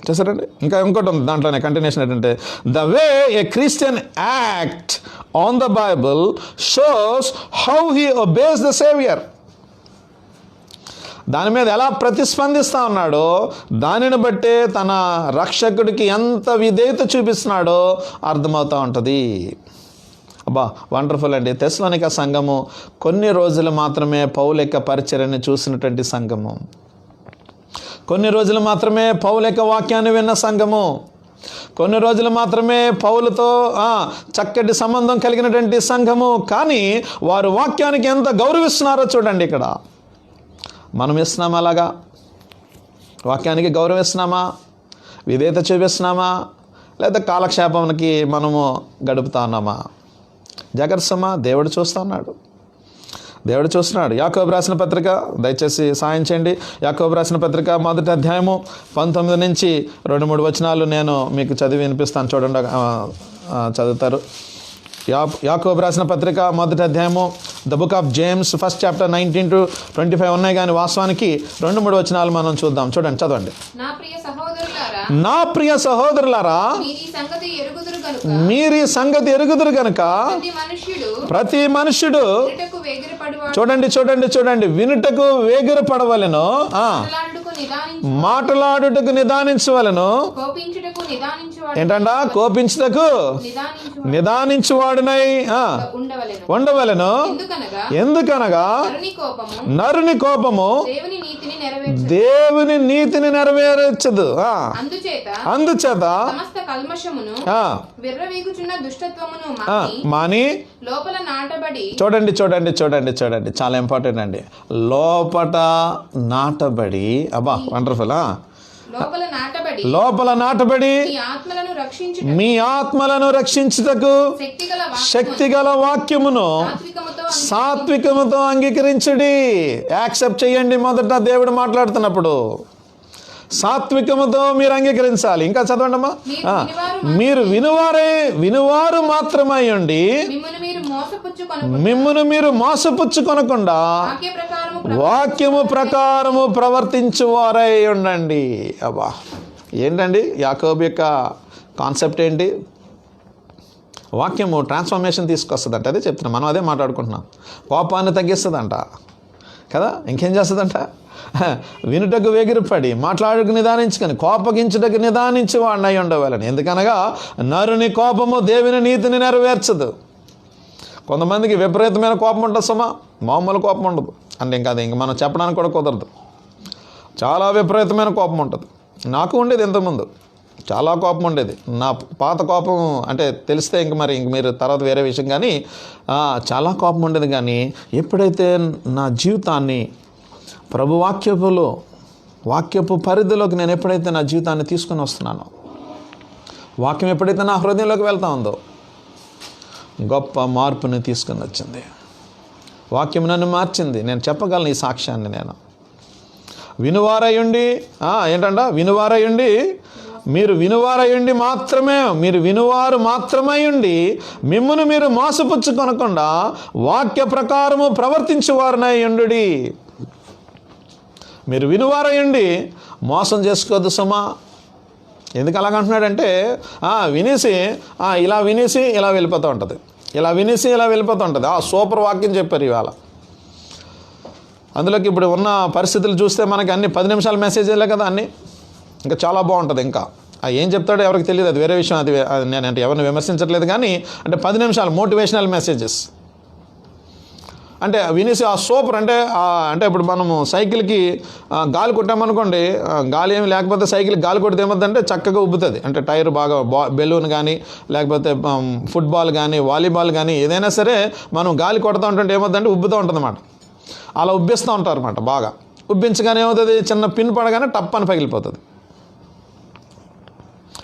చేశారండి. ఇంకోటి ఉంది దాంట్లోనే కంటిన్యూషన్ ఏంటంటే, the way a Christian act on the Bible shows how he obese the saviour. దాని మీద ఎలా ప్రతిస్పందిస్తూ ఉన్నాడో దానిని బట్టే తన రక్షకుడికి ఎంత విధేయత చూపిస్తున్నాడో అర్థమవుతూ ఉంటుంది. అబ్బా వండర్ఫుల్ అండి. తెస్సలోనిక సంఘము కొన్ని రోజులు మాత్రమే పౌలు యొక్క పరిచర్యని చూసినటువంటి సంఘము, కొన్ని రోజులు మాత్రమే పౌలు యొక్క వాక్యాన్ని విన్న సంఘము, కొన్ని రోజులు మాత్రమే పౌలుతో చక్కటి సంబంధం కలిగినటువంటి సంఘము. కానీ వారు వాక్యానికి ఎంత గౌరవిస్తున్నారో చూడండి. ఇక్కడ మనం ఇస్తున్నామా? అలాగా వాక్యానికి గౌరవిస్తున్నామా? విధేయత చూపిస్తున్నామా? లేదా కాలక్షేపానికి మనము గడుపుతా ఉన్నామా? జాగ్రత్తమా, దేవుడు చూస్తూ ఉన్నాడు, దేవుడు చూస్తున్నాడు. యాకోబు రాసిన పత్రిక, దయచేసి సాయం చేయండి. యాకోబు రాసిన పత్రిక 1వ అధ్యాయము 19 నుంచి 2-3 వచనాలు నేను మీకు చదివి వినిపిస్తాను. చూడండి, చదువుతారు. యాకోబు రాసిన పత్రిక 1వ అధ్యాయము, the book of James, 1st chapter 19-25 ఉన్నాయి. కానీ వాస్తవానికి 2-3 వచనాలు మనం చూద్దాం. చూడండి, చదవండి. నా ప్రియ సహోదరులారా, మీరు ఈ సంగతి ఎరుగుదురు గనుక ప్రతి మనుష్యుడు చూడండి చూడండి చూడండి వినుటకు వేగిర పడవలెను, మాట్లాడుటకు నిదానించవలను. ఏంటంట? కోపించుటకు నిదానించువాడునై ఉండవలెను. ఎందుకనగా నరుని కోపము దేవుని నీతిని నెరవేర్చదు. అందుచేత మాని చూడండి చూడండి చూడండి చూడండి, చాలా ఇంపార్టెంట్ అండి. లోపట నాటబడి, అబ్బా వండర్ఫుల్, లోపల నాటబడి మీ ఆత్మలను రక్షించుటకు శక్తిగల వాక్యమును సాత్వికముతో అంగీకరించుడి. యాక్సెప్ట్ చేయండి. మొదట దేవుడు మాట్లాడుతున్నప్పుడు సాత్వికముతో మీరు అంగీకరించాలి. ఇంకా చదవండి అమ్మా. మీరు వినువారు మాత్రమై ఉండి మిమ్మును మీరు మోసపుచ్చుకొనకుండా వాక్యము ప్రకారము ప్రవర్తించువారై ఉండండి. అబ్బా ఏంటండి యాకోబు యొక్క కాన్సెప్ట్ ఏంటి? వాక్యము ట్రాన్స్ఫర్మేషన్ తీసుకొస్తుందంట. అదే చెప్తున్నాం, మనం అదే మాట్లాడుకుంటున్నాం. కోపాన్ని తగ్గిస్తుందంట కదా. ఇంకేం చేస్తుందంట? వినుటకు వేగిరపడి మాట్లాడుకు నిదానించుకొని కోపగించుటకు నిదానించి వాడిని అయి ఉండవాలని. ఎందుకనగా నరుని కోపము దేవుని నీతిని నెరవేర్చదు. కొంతమందికి విపరీతమైన కోపం ఉంటుంది సుమా, మామూలు కోపం ఉండదు. అంటే ఇంకా అది మనం చెప్పడానికి కూడా కుదరదు. చాలా విపరీతమైన కోపం ఉంటుంది. నాకు ఉండేది ఇంతకుముందు, చాలా కోపం ఉండేది. నా పాత కోపం అంటే తెలిస్తే ఇంక మీరు తర్వాత వేరే విషయం. కానీ చాలా కోపం ఉండేది. కానీ ఎప్పుడైతే నా జీవితాన్ని ప్రభు వాక్యపు పరిధిలోకి నేను ఎప్పుడైతే నా జీవితాన్ని తీసుకుని వస్తున్నానో, వాక్యం ఎప్పుడైతే నా హృదయంలోకి వెళ్తా ఉందో గొప్ప మార్పుని తీసుకుని వచ్చింది. వాక్యం నన్ను మార్చింది. నేను చెప్పగలను ఈ సాక్ష్యాన్ని. నేను వినువారయుండి ఏంటంట? వినువారయుండి మీరు వినువారయుండి మాత్రమే, మీరు వినువారు మాత్రమై ఉండి మిమ్మును మీరు మోసపుచ్చుకొనకుండా వాక్య ప్రకారము ప్రవర్తించువారనై ఉండుడి. మీరు వినువారయండి, మోసం చేసుకోవద్దు సుమా. ఎందుకు అలాగంటున్నాడంటే వినేసి ఇలా వినేసి ఇలా వెళ్ళిపోతూ ఉంటుంది, ఇలా వినేసి ఇలా వెళ్ళిపోతూ ఉంటుంది. సూపర్ వాక్యం చెప్పారు ఇవాళ. అందులోకి ఇప్పుడు ఉన్న పరిస్థితులు చూస్తే మనకి అన్ని 10 నిమిషాల మెసేజ్లే కదా అన్నీ. ఇంకా చాలా బాగుంటుంది. ఇంకా ఏం చెప్తాడో ఎవరికి తెలియదు, అది వేరే విషయం. అది నేను అంటే ఎవరిని విమర్శించట్లేదు. కానీ అంటే 10 నిమిషాలు మోటివేషనల్ మెసేజెస్ అంటే వినేసి సూపర్. అంటే ఇప్పుడు మనము సైకిల్కి గాలి కొట్టామనుకోండి, గాలి ఏమి లేకపోతే సైకిల్ గాలి కొడితే ఏమవుతుందంటే చక్కగా ఉబ్బుతుంది. అంటే టైర్ బాగా బెలూన్ కానీ లేకపోతే ఫుట్బాల్ కానీ వాలీబాల్ కానీ ఏదైనా సరే మనం గాలి కొడుతూ ఉంటుంటే ఏమవుతుందంటే ఉబ్బుతూ ఉంటుంది అన్నమాట. అలా ఉబ్బిస్తూ ఉంటారు అన్నమాట. బాగా ఉబ్బించగానే ఏమవుతుంది, చిన్న పిన్ పడగానే టప్పని పగిలిపోతుంది.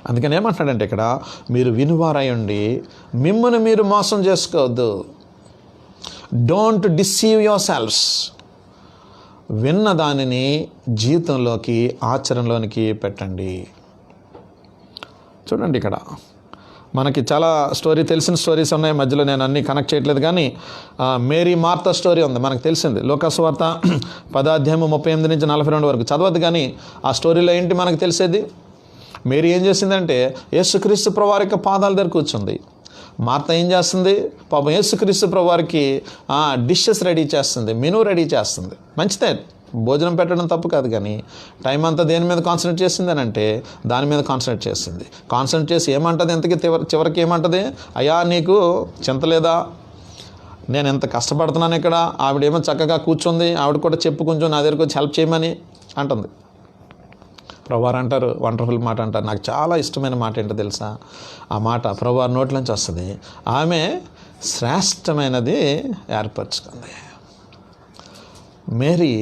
అందుకని ఏమంటాడంటే ఇక్కడ, మీరు వినువారయుండి మిమ్మల్ని మీరు మోసం చేసుకోవద్దు. Don't deceive your selves. విన్న దానిని జీవితంలోకి ఆచరణలోనికి పెట్టండి. చూడండి, ఇక్కడ మనకి చాలా తెలిసిన స్టోరీస్ ఉన్నాయి. మధ్యలో నేను అన్నీ కనెక్ట్ చేయట్లేదు. కానీ మేరీ మార్తా స్టోరీ ఉంది, మనకు తెలిసింది. లోకాసు వార్త 10వ అధ్యాయము 38 నుంచి 42 వరకు చదవద్దు. కానీ ఆ స్టోరీలో ఏంటి మనకు తెలిసేది? మేరీ ఏం చేసిందంటే యేసుక్రీస్తు ప్రభువారి యొక్క పాదాల దగ్గర కూర్చుంది. మార్త ఏం చేస్తుంది? పాపం యేసుక్రీస్తు ప్రభువారికి డిషెస్ రెడీ చేస్తుంది, మెనూ రెడీ చేస్తుంది. మంచిదే, భోజనం పెట్టడం తప్పు కాదు, కానీ టైం అంతా దేని మీద కాన్సన్ట్రేట్ చేసింది అని అంటే దాని మీద కాన్సన్ట్రేట్ చేసింది. కాన్సన్ట్రేట్ చేసి ఏమంటుంది, ఎంతకి చివరికి ఏమంటుంది, అయ్యా నీకు చింతలేదా, నేను ఎంత కష్టపడుతున్నాను ఇక్కడ, ఆవిడేమో చక్కగా కూర్చుంది, ఆవిడ కూడా చెప్పు కొంచెం నా దగ్గరకు వచ్చి హెల్ప్ చేయమని అంటుంది. ప్రభువారు అంటారు, వండర్ఫుల్ మాట అంటారు, నాకు చాలా ఇష్టమైన మాట ఏంటో తెలుసా, ఆ మాట ప్రభువారి నోట్లోంచి వస్తుంది, ఆమె శ్రేష్టమైనది ఏర్పరచుకుంది. మేరీ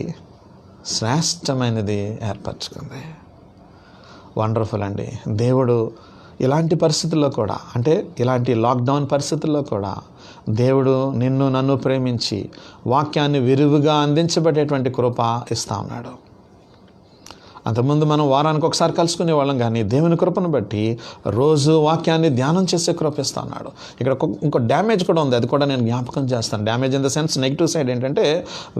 శ్రేష్టమైనది ఏర్పరచుకుంది. వండర్ఫుల్ అండి. దేవుడు ఇలాంటి పరిస్థితుల్లో కూడా, అంటే ఇలాంటి లాక్డౌన్ పరిస్థితుల్లో కూడా దేవుడు నిన్ను నన్ను ప్రేమించి వాక్యాన్ని విరివిగా అందించబడేటువంటి కృప ఇస్తా ఉన్నాడు. అంతకుముందు మనం వారానికి ఒకసారి కలుసుకునే వాళ్ళం, కానీ దేవుని కృపను బట్టి రోజు వాక్యాన్ని ధ్యానం చేసే కృప ఇస్తా ఉన్నాడు. ఇక్కడ ఇంకో డ్యామేజ్ కూడా ఉంది, అది కూడా నేను జ్ఞాపకం చేస్తాను. Damage in the sense negative side ఏంటంటే,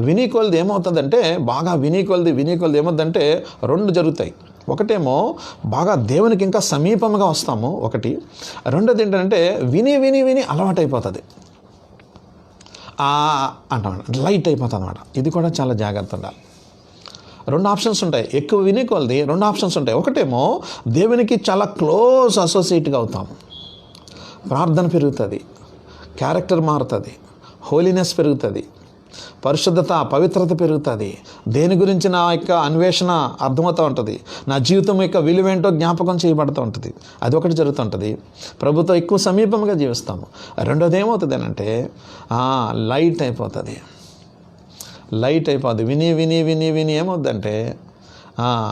వినీకొలది ఏమవుతుందంటే, బాగా వినీకొలది ఏమవుతుందంటే రెండు జరుగుతాయి. ఒకటేమో బాగా దేవునికి ఇంకా సమీపంగా వస్తాము ఒకటి, రెండోది ఏంటంటే విని అలవాటైపోతుంది, అంటాం లైట్ అయిపోతుంది అన్నమాట. ఇది కూడా చాలా జాగ్రత్త ఉండాలి. రెండు ఆప్షన్స్ ఉంటాయి, ఎక్కువ వినేకొలది రెండు ఆప్షన్స్ ఉంటాయి. ఒకటేమో దేవునికి చాలా క్లోజ్ అసోసియేట్గా అవుతాము, ప్రార్థన పెరుగుతుంది, క్యారెక్టర్ మారుతుంది, హోలీనెస్ పెరుగుతుంది, పరిశుద్ధత పవిత్రత పెరుగుతుంది, దేని గురించి నా యొక్క అన్వేషణ అర్థమవుతూ ఉంటుంది, నా జీవితం యొక్క విలువేంటో జ్ఞాపకం చేయబడుతూ ఉంటుంది. అది ఒకటి జరుగుతుంటుంది, ప్రభుతో ఎక్కువ సమీపంగా జీవిస్తాము. రెండోది ఏమవుతుంది అంటే లైట్ అయిపోతుంది. విని ఏమవుద్దంటే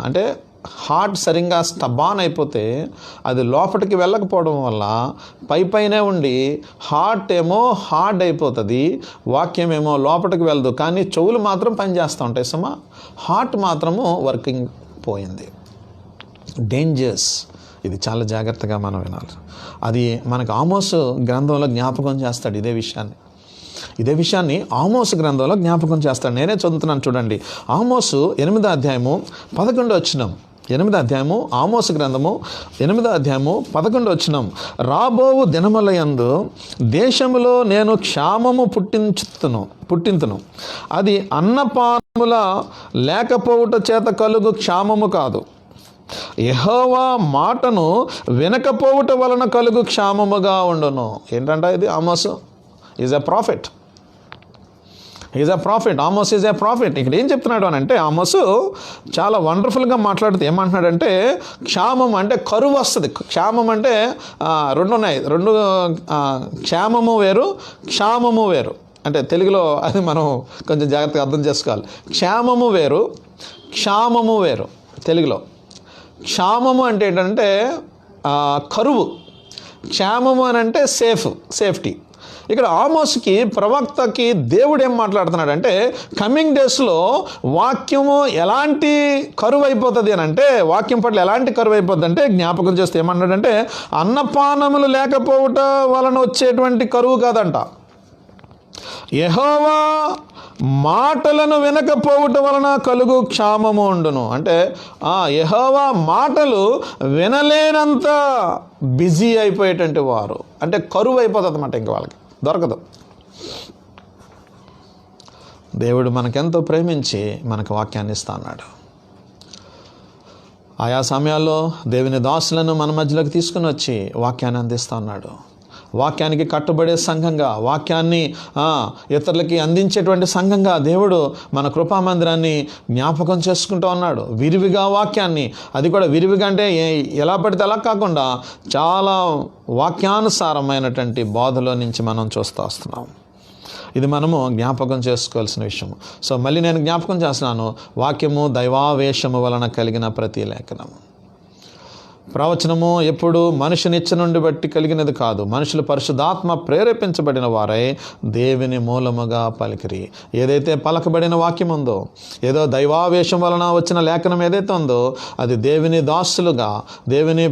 అంటే హార్ట్ సరిగ్గా స్టబాన్ అయిపోతే అది లోపలికి వెళ్ళకపోవడం వల్ల పైనే ఉండి హార్ట్ ఏమో హార్డ్ అయిపోతుంది, వాక్యం ఏమో లోపలికి వెళ్ళదు, కానీ చెవులు మాత్రం పనిచేస్తూ ఉంటాయి. హార్ట్ మాత్రము వర్కింగ్ పోయింది. డేంజర్స్. ఇది చాలా జాగ్రత్తగా మనం వినాలి. అది మనకు ఆమోసు గ్రంథంలో జ్ఞాపకం చేస్తాడు ఇదే విషయాన్ని ఆమోసు గ్రంథంలో జ్ఞాపకం చేస్తాడు. నేనే చదువుతున్నాను చూడండి. ఆమోసు 8వ అధ్యాయము 11వ వచనం. 8వ అధ్యాయము ఆమోసు గ్రంథము 8వ అధ్యాయము 11వ వచనం. రాబోవు దినములయందు దేశములో నేను క్షామము పుట్టింతును, అది అన్నపానముల లేకపోవుట చేత కలుగు క్షామము కాదు, యెహోవా మాటను వినకపోవుట వలన కలుగు క్షామముగా ఉండును. ఏంటంట ఇది? ఆమోసు is a prophet. Amos is a prophet. ఇక్కడ ఏం చెప్తున్నాడు అని అంటే, ఆమోసు చాలా వండర్ఫుల్గా మాట్లాడుతూ ఏమంటున్నాడంటే, క్షామం అంటే కరువు వస్తుంది. క్షామం అంటే రెండు ఉన్నాయి, క్షేమము వేరు, క్షామము వేరు. అంటే తెలుగులో అది మనం కొంచెం జాగ్రత్తగా అర్థం చేసుకోవాలి. క్షేమము వేరు, క్షామము వేరు. తెలుగులో క్షామము అంటే ఏంటంటే కరువు, క్షేమము అని అంటే సేఫ్టీ. ఇక్కడ ఆమోస్కి ప్రవక్తకి దేవుడు ఏం మాట్లాడుతున్నాడంటే, కమింగ్ డేస్లో వాక్యము ఎలాంటి కరువు అయిపోతుంది అని అంటే, వాక్యం పట్ల ఎలాంటి కరువు అయిపోతుంది అంటే జ్ఞాపకం చేస్తే ఏమన్నాడంటే, అన్నపానములు లేకపోవట వలన వచ్చేటువంటి కరువు కాదంట, యెహోవా మాటలను వినకపోవట వలన కలుగు క్షామము ఉండును. అంటే యెహోవా మాటలు వినలేనంత బిజీ అయిపోయేటువంటి వారు, అంటే కరువు అయిపోతుంది అన్నమాట, ఇంక వాళ్ళకి దొరకదు. దేవుడు మనకెంతో ప్రేమించి మనకు వాక్యాన్ని ఇస్తా అన్నాడు. ఆయా సమయాల్లో దేవుని దాసులను మన మధ్యలోకి తీసుకుని వచ్చి వాక్యాన్ని అందిస్తూ ఉన్నాడు. వాక్యానికి కట్టుబడే సంఘంగా, వాక్యాన్ని ఇతరులకి అందించేటువంటి సంఘంగా దేవుడు మన కృపామందిరాన్ని జ్ఞాపకం చేసుకుంటూ ఉన్నాడు. విరివిగా వాక్యాన్ని, అది కూడా విరివిగా అంటే ఎలా పడితే అలా కాకుండా చాలా వాక్యానుసారమైనటువంటి బోధలో నుంచి మనం చూస్తూ వస్తున్నాం. ఇది మనము జ్ఞాపకం చేసుకోవాల్సిన విషయం. సో మళ్ళీ నేను జ్ఞాపకం చేస్తున్నాను, వాక్యము దైవావేశము వలన కలిగిన ప్రతి లేఖనము. ప్రవచనము ఎప్పుడు మనుషుని ఇచ్చ నుండి బట్టి కలిగినది కాదు, మనుషులు పరిశుద్ధాత్మ ప్రేరేపించబడిన వారై దేవుని మూలముగా పలికిరి. ఏదైతే పలకబడిన వాక్యం ఉందో, ఏదో దైవావేశం వలన వచ్చిన లేఖనం ఏదైతే ఉందో, అది దేవుని దాసులుగా, దేవుని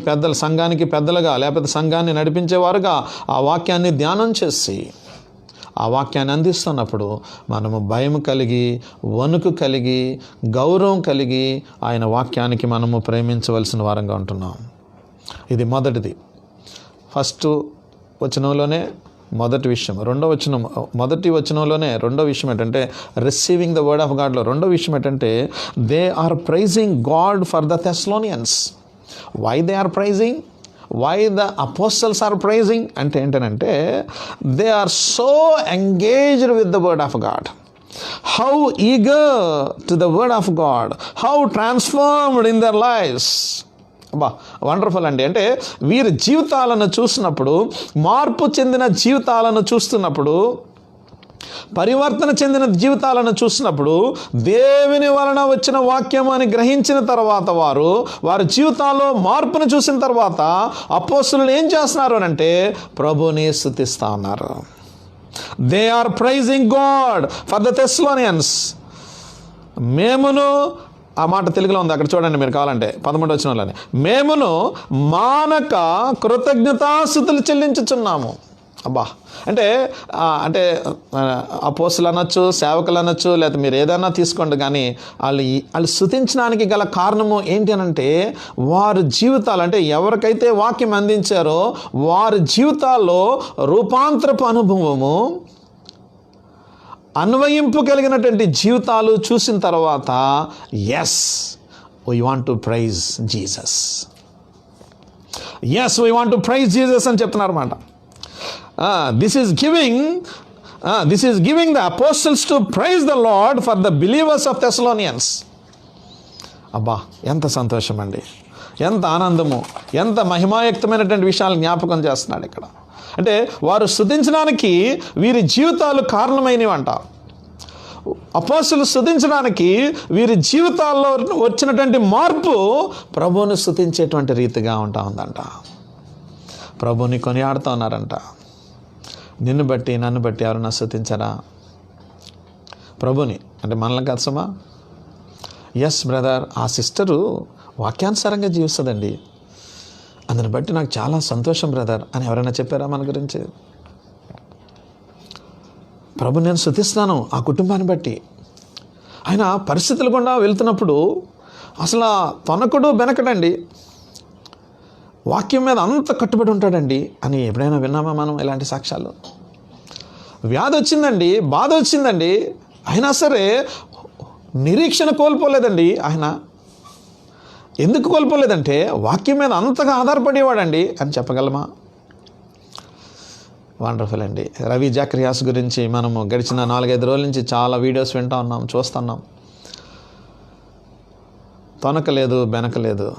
సంఘానికి పెద్దలుగా, లేకపోతే సంఘాన్ని నడిపించేవారుగా ఆ వాక్యాన్ని ధ్యానం చేసి ఆ వాక్యాన్ని అందిస్తున్నప్పుడు మనము భయం కలిగి, వణుకు కలిగి, గౌరవం కలిగి ఆయన వాక్యానికి మనము ప్రేమించవలసిన వారంగా ఉంటున్నాం. ఇది మొదటిది. ఫస్ట్ వచనంలోనే మొదటి విషయం. మొదటి వచనంలోనే రెండో విషయం ఏంటంటే రిసీవింగ్ ద వర్డ్ ఆఫ్ గాడ్లో రెండో విషయం ఏంటంటే they are praising God for the Thessalonians. Why they are praising, why the apostles are praising అంటే ఏంటంటే they are so engaged with the word of God. How eager to the word of God, how transformed in their lives. అబ్బా వండర్ఫుల్ అండి. అంటే వీరి జీవితాలను చూసినప్పుడు, మార్పు చెందిన జీవితాలను చూస్తున్నప్పుడు, పరివర్తన చెందిన జీవితాలను చూసినప్పుడు, దేవుని వలన వచ్చిన వాక్యం అని గ్రహించిన తర్వాత వారి జీవితాల్లో మార్పును చూసిన తర్వాత అపోస్తలులు ఏం చేస్తున్నారు అని అంటే ప్రభువుని స్తుతిస్తూ ఉన్నారు. They are praising God for the Thessalonians. మేమును, ఆ మాట తెలుగులో ఉంది అక్కడ చూడండి మీరు కావాలంటే 11వ వచనంలోనే, మేమును మానక కృతజ్ఞతాస్తుతులు చెల్లించుచున్నాము. అబ్బా అంటే అపోస్తలు అనొచ్చు, సేవకులు అనొచ్చు, లేకపోతే మీరు ఏదైనా తీసుకోండి, కానీ వాళ్ళు స్తుతించడానికి గల కారణము ఏంటి అని అంటే వారి జీవితాలు, అంటే ఎవరికైతే వాక్యం అందించారో వారి జీవితాల్లో రూపాంతరపు అనుభవము, అన్వయింపు కలిగినటువంటి జీవితాలు చూసిన తర్వాత as we want to praise Jesus, as we want to praise Jesus అని చెప్తున్నారు అన్నమాట. This is giving the apostles to praise the Lord for the believers of Thessalonians. అబ్బా ఎంత సంతోషం అండి, ఎంత ఆనందము, ఎంత మహిమాయుక్తమైనటువంటి విషయాలు జ్ఞాపకం చేస్తున్నాడు ఇక్కడ. అంటే వారు స్తుతించడానికి వీరి జీవితాలు కారణమైనవి అంట. అపోస్తలులు స్తుతించడానికి వీరి జీవితాల్లో వచ్చినటువంటి మార్పు ప్రభువుని స్తుతించేటువంటి రీతిగా ఉందంట. ప్రభువుని కొనియాడుతూ ఉన్నారంట. నిన్ను బట్టి నన్ను బట్టి ఎవరన్నా స్తుతించారా ప్రభుని? అంటే మనల్ని కదసమా? ఎస్ బ్రదర్, ఆ సిస్టరు వాక్యానుసారంగా జీవిస్తుందండి, అందుని బట్టి నాకు చాలా సంతోషం బ్రదర్ అని ఎవరైనా చెప్పారా మన గురించి? ప్రభు నేను స్తుతిస్తున్నాను ఆ కుటుంబాన్ని బట్టి. ఆయన పరిస్థితులు గుండా వెళ్తున్నప్పుడు అసలు తొనకుడు బెనకడండి, వాక్యం మీద అంత కట్టుబడి ఉంటాడండి అని ఎప్పుడైనా విన్నామా మనం ఇలాంటి సాక్ష్యాలు? వ్యాధి వచ్చిందండి, బాధ వచ్చిందండి, అయినా సరే నిరీక్షణ కోల్పోలేదండి. ఆయన ఎందుకు కోల్పోలేదంటే వాక్యం మీద అంతగా ఆధారపడేవాడండి అని చెప్పగలమా? వండర్ఫుల్ అండి. రవి జాక్రియాస్ గురించి మనము గడిచిన 4-5 రోజుల నుంచి చాలా వీడియోస్ వింటూ ఉన్నాం, చూస్తున్నాం. తొనకలేదు, బెనకలేదు,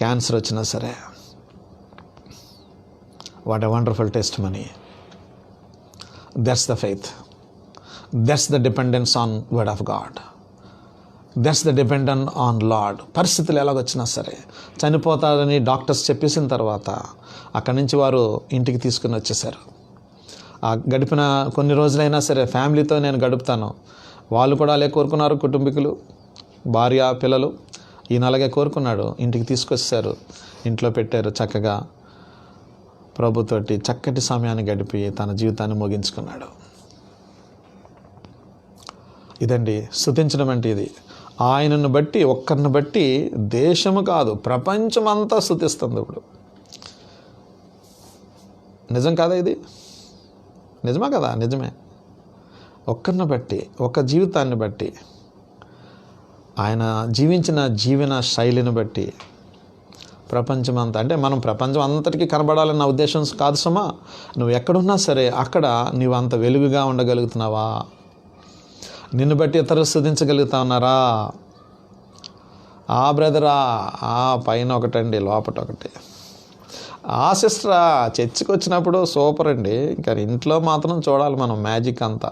క్యాన్సర్ వచ్చినా సరే. What a wonderful testimony. That's the faith. That's the dependence on word of God. That's the dependence on Lord. పరిస్థితులు ఎలాగొచ్చినా సరే, చనిపోతారని డాక్టర్స్ చెప్పేసిన తర్వాత అక్కడి నుంచి వారు ఇంటికి తీసుకుని వచ్చేసారు. గడిపిన కొన్ని రోజులైనా సరే ఫ్యామిలీతో నేను గడుపుతాను, వాళ్ళు కూడా అలాగే కోరుకున్నారు. కుటుంబీకులు, భార్య, పిల్లలు ఈయన అలాగే కోరుకున్నాడు. ఇంటికి తీసుకొచ్చారు, ఇంట్లో పెట్టారు. చక్కగా ప్రభుతోటి చక్కటి సమయాన్ని గడిపి తన జీవితాన్ని ముగించుకున్నాడు. ఇదండి స్తుతించడం అంటే. ఇది ఆయనను బట్టి, ఒక్కరిని బట్టి దేశము కాదు ప్రపంచం అంతా స్తుతిస్తుంది ఇప్పుడు. నిజం కాదా ఇది? నిజమా కదా? నిజమే. ఒక్కరిని బట్టి, ఒక జీవితాన్ని బట్టి, ఆయన జీవించిన జీవన శైలిని బట్టి ప్రపంచం అంతా, అంటే మనం ప్రపంచం అంతటికీ కనబడాలన్న ఉద్దేశం కాదు సుమా. నువ్వు ఎక్కడున్నా సరే అక్కడ నీవు అంత వెలుగుగా ఉండగలుగుతున్నావా? నిన్ను బట్టి ఇతరులు స్తుతించగలుగుతా ఉన్నారా? ఆ బ్రదరా, ఆ పైన ఒకటండి, లోపట ఒకటి. ఆ సిస్టరా చర్చికి వచ్చినప్పుడు సూపర్ అండి, ఇంకా ఇంట్లో మాత్రం చూడాలి మనం మ్యాజిక్ అంతా.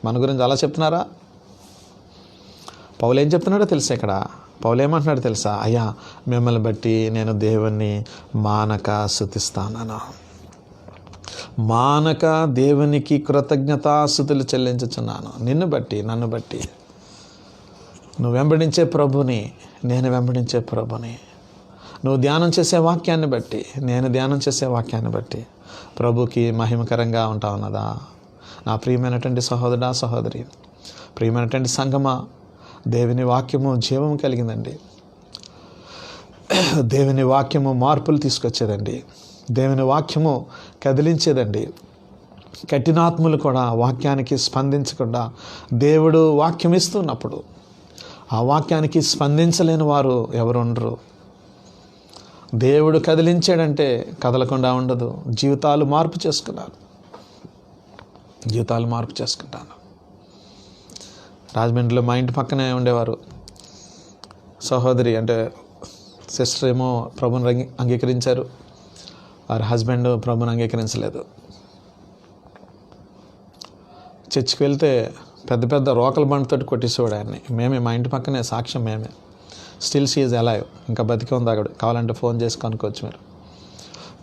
మన గురించి అలా చెప్తున్నారా? పౌలు ఏం చెప్తున్నాడో తెలుసా ఇక్కడ? పౌలు ఏమంటున్నాడు తెలుసా? అయ్యా మిమ్మల్ని బట్టి నేను దేవుణ్ణి మానక స్తుతిస్తాను, మానక దేవునికి కృతజ్ఞతాస్తుతులు చెల్లించుచున్నాను. నిన్ను బట్టి, నన్ను బట్టి, నువ్వు వెంబడించే ప్రభుని, నేను వెంబడించే ప్రభుని, నువ్వు ధ్యానం చేసే వాక్యాన్ని బట్టి, నేను ధ్యానం చేసే వాక్యాన్ని బట్టి ప్రభుకి మహిమకరంగా ఉంటా ఉన్నదా? నా ప్రియమైనటువంటి సహోదరుడా, సహోదరి, ప్రియమైనటువంటి సంగమా, దేవుని వాక్యము జీవం కలిగిందండి. దేవుని వాక్యము మార్పులు తీసుకొచ్చేదండి. దేవుని వాక్యము కదిలించేదండి. కఠినాత్ములు కూడా వాక్యానికి స్పందించకుండా దేవుడు వాక్యం ఇస్తున్నప్పుడు ఆ వాక్యానికి స్పందించలేని వారు ఎవరు ఉండరు. దేవుడు కదిలించాడంటే కదలకుండా ఉండదు. జీవితాలు మార్పు చేసుకున్నారు. రాజమండ్రిలో మా ఇంటి పక్కనే ఉండేవారు సహోదరి, అంటే సిస్టర్ ఏమో ప్రభుని అంగీకరించారు, వారి హస్బెండ్ ప్రభుని అంగీకరించలేదు. చర్చికి వెళ్తే పెద్ద పెద్ద రోకల బండితోటి కొట్టేసేవాడు ఆయన్ని. మా ఇంటి పక్కనే సాక్ష్యం మేమే. స్టిల్ షీ ఈజ్ అలైవ్, ఇంకా బతికే ఉంది అక్కడ, కావాలంటే ఫోన్ చేసి కనుక్కోవచ్చు మీరు.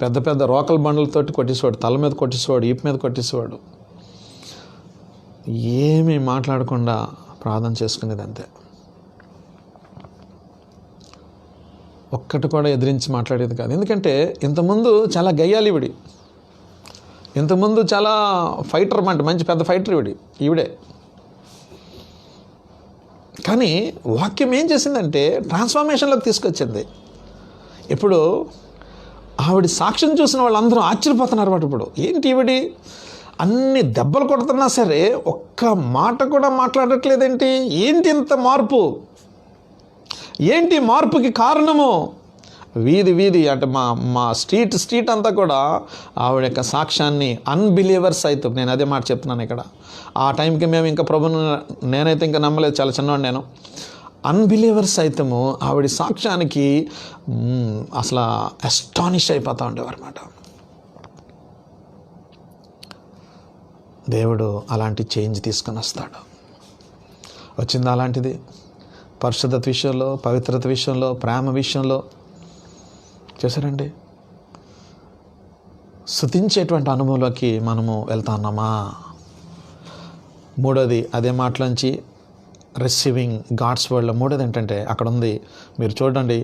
పెద్ద పెద్ద రోకల బండ్లతోటి కొట్టేసేవాడు, తల మీద కొట్టేసేవాడు, ఈపు మీద కొట్టేసేవాడు. ఏమీ మాట్లాడకుండా ప్రార్థన చేసుకునేది అంతే. ఒక్కటి కూడా ఎదిరించి మాట్లాడేది కాదు. ఎందుకంటే ఇంతకుముందు చాలా గయ్యాలి ఇంతకుముందు చాలా ఫైటర్ మంచి పెద్ద ఫైటర్ ఈవిడే. కానీ వాక్యం ఏం చేసిందంటే ట్రాన్స్ఫర్మేషన్లోకి తీసుకొచ్చింది. ఇప్పుడు ఆవిడ సాక్ష్యం చూసిన వాళ్ళందరూ ఆశ్చర్యపోతున్నారు. ఇప్పుడు ఏంటి ఈవిడి అన్ని దెబ్బలు కొడుతున్నా సరే ఒక్క మాట కూడా మాట్లాడట్లేదేంటి, ఏంటి ఇంత మార్పు, ఏంటి మార్పుకి కారణము? వీధి అంటే మా స్ట్రీట్ అంతా కూడా ఆవిడ యొక్క సాక్ష్యాన్ని అన్బిలీవర్స్ అయితే, నేను అదే మాట చెప్తున్నాను ఇక్కడ. ఆ టైంకి మేము ఇంకా ప్రభుని నేనైతే ఇంకా నమ్మలేదు, చాలా చిన్నవాడు నేను. అన్బిలీవర్స్ అయితేము ఆవిడ సాక్ష్యానికి అసలు అస్టానిష్ అయిపోతూ ఉండేవారు అన్నమాట. దేవుడు అలాంటి చేంజ్ తీసుకొని వస్తాడు. వచ్చింది అలాంటిది. పరిశుద్ధత విషయంలో, పవిత్రత విషయంలో, ప్రేమ విషయంలో చేశారండి. స్తుతించేటువంటి అనుభవంలోకి మనము వెళ్తా ఉన్నామా? మూడోది అదే మాటలోంచి రిసీవింగ్ గాడ్స్ వర్డ్లో మూడోది ఏంటంటే అక్కడ ఉంది, మీరు చూడండి,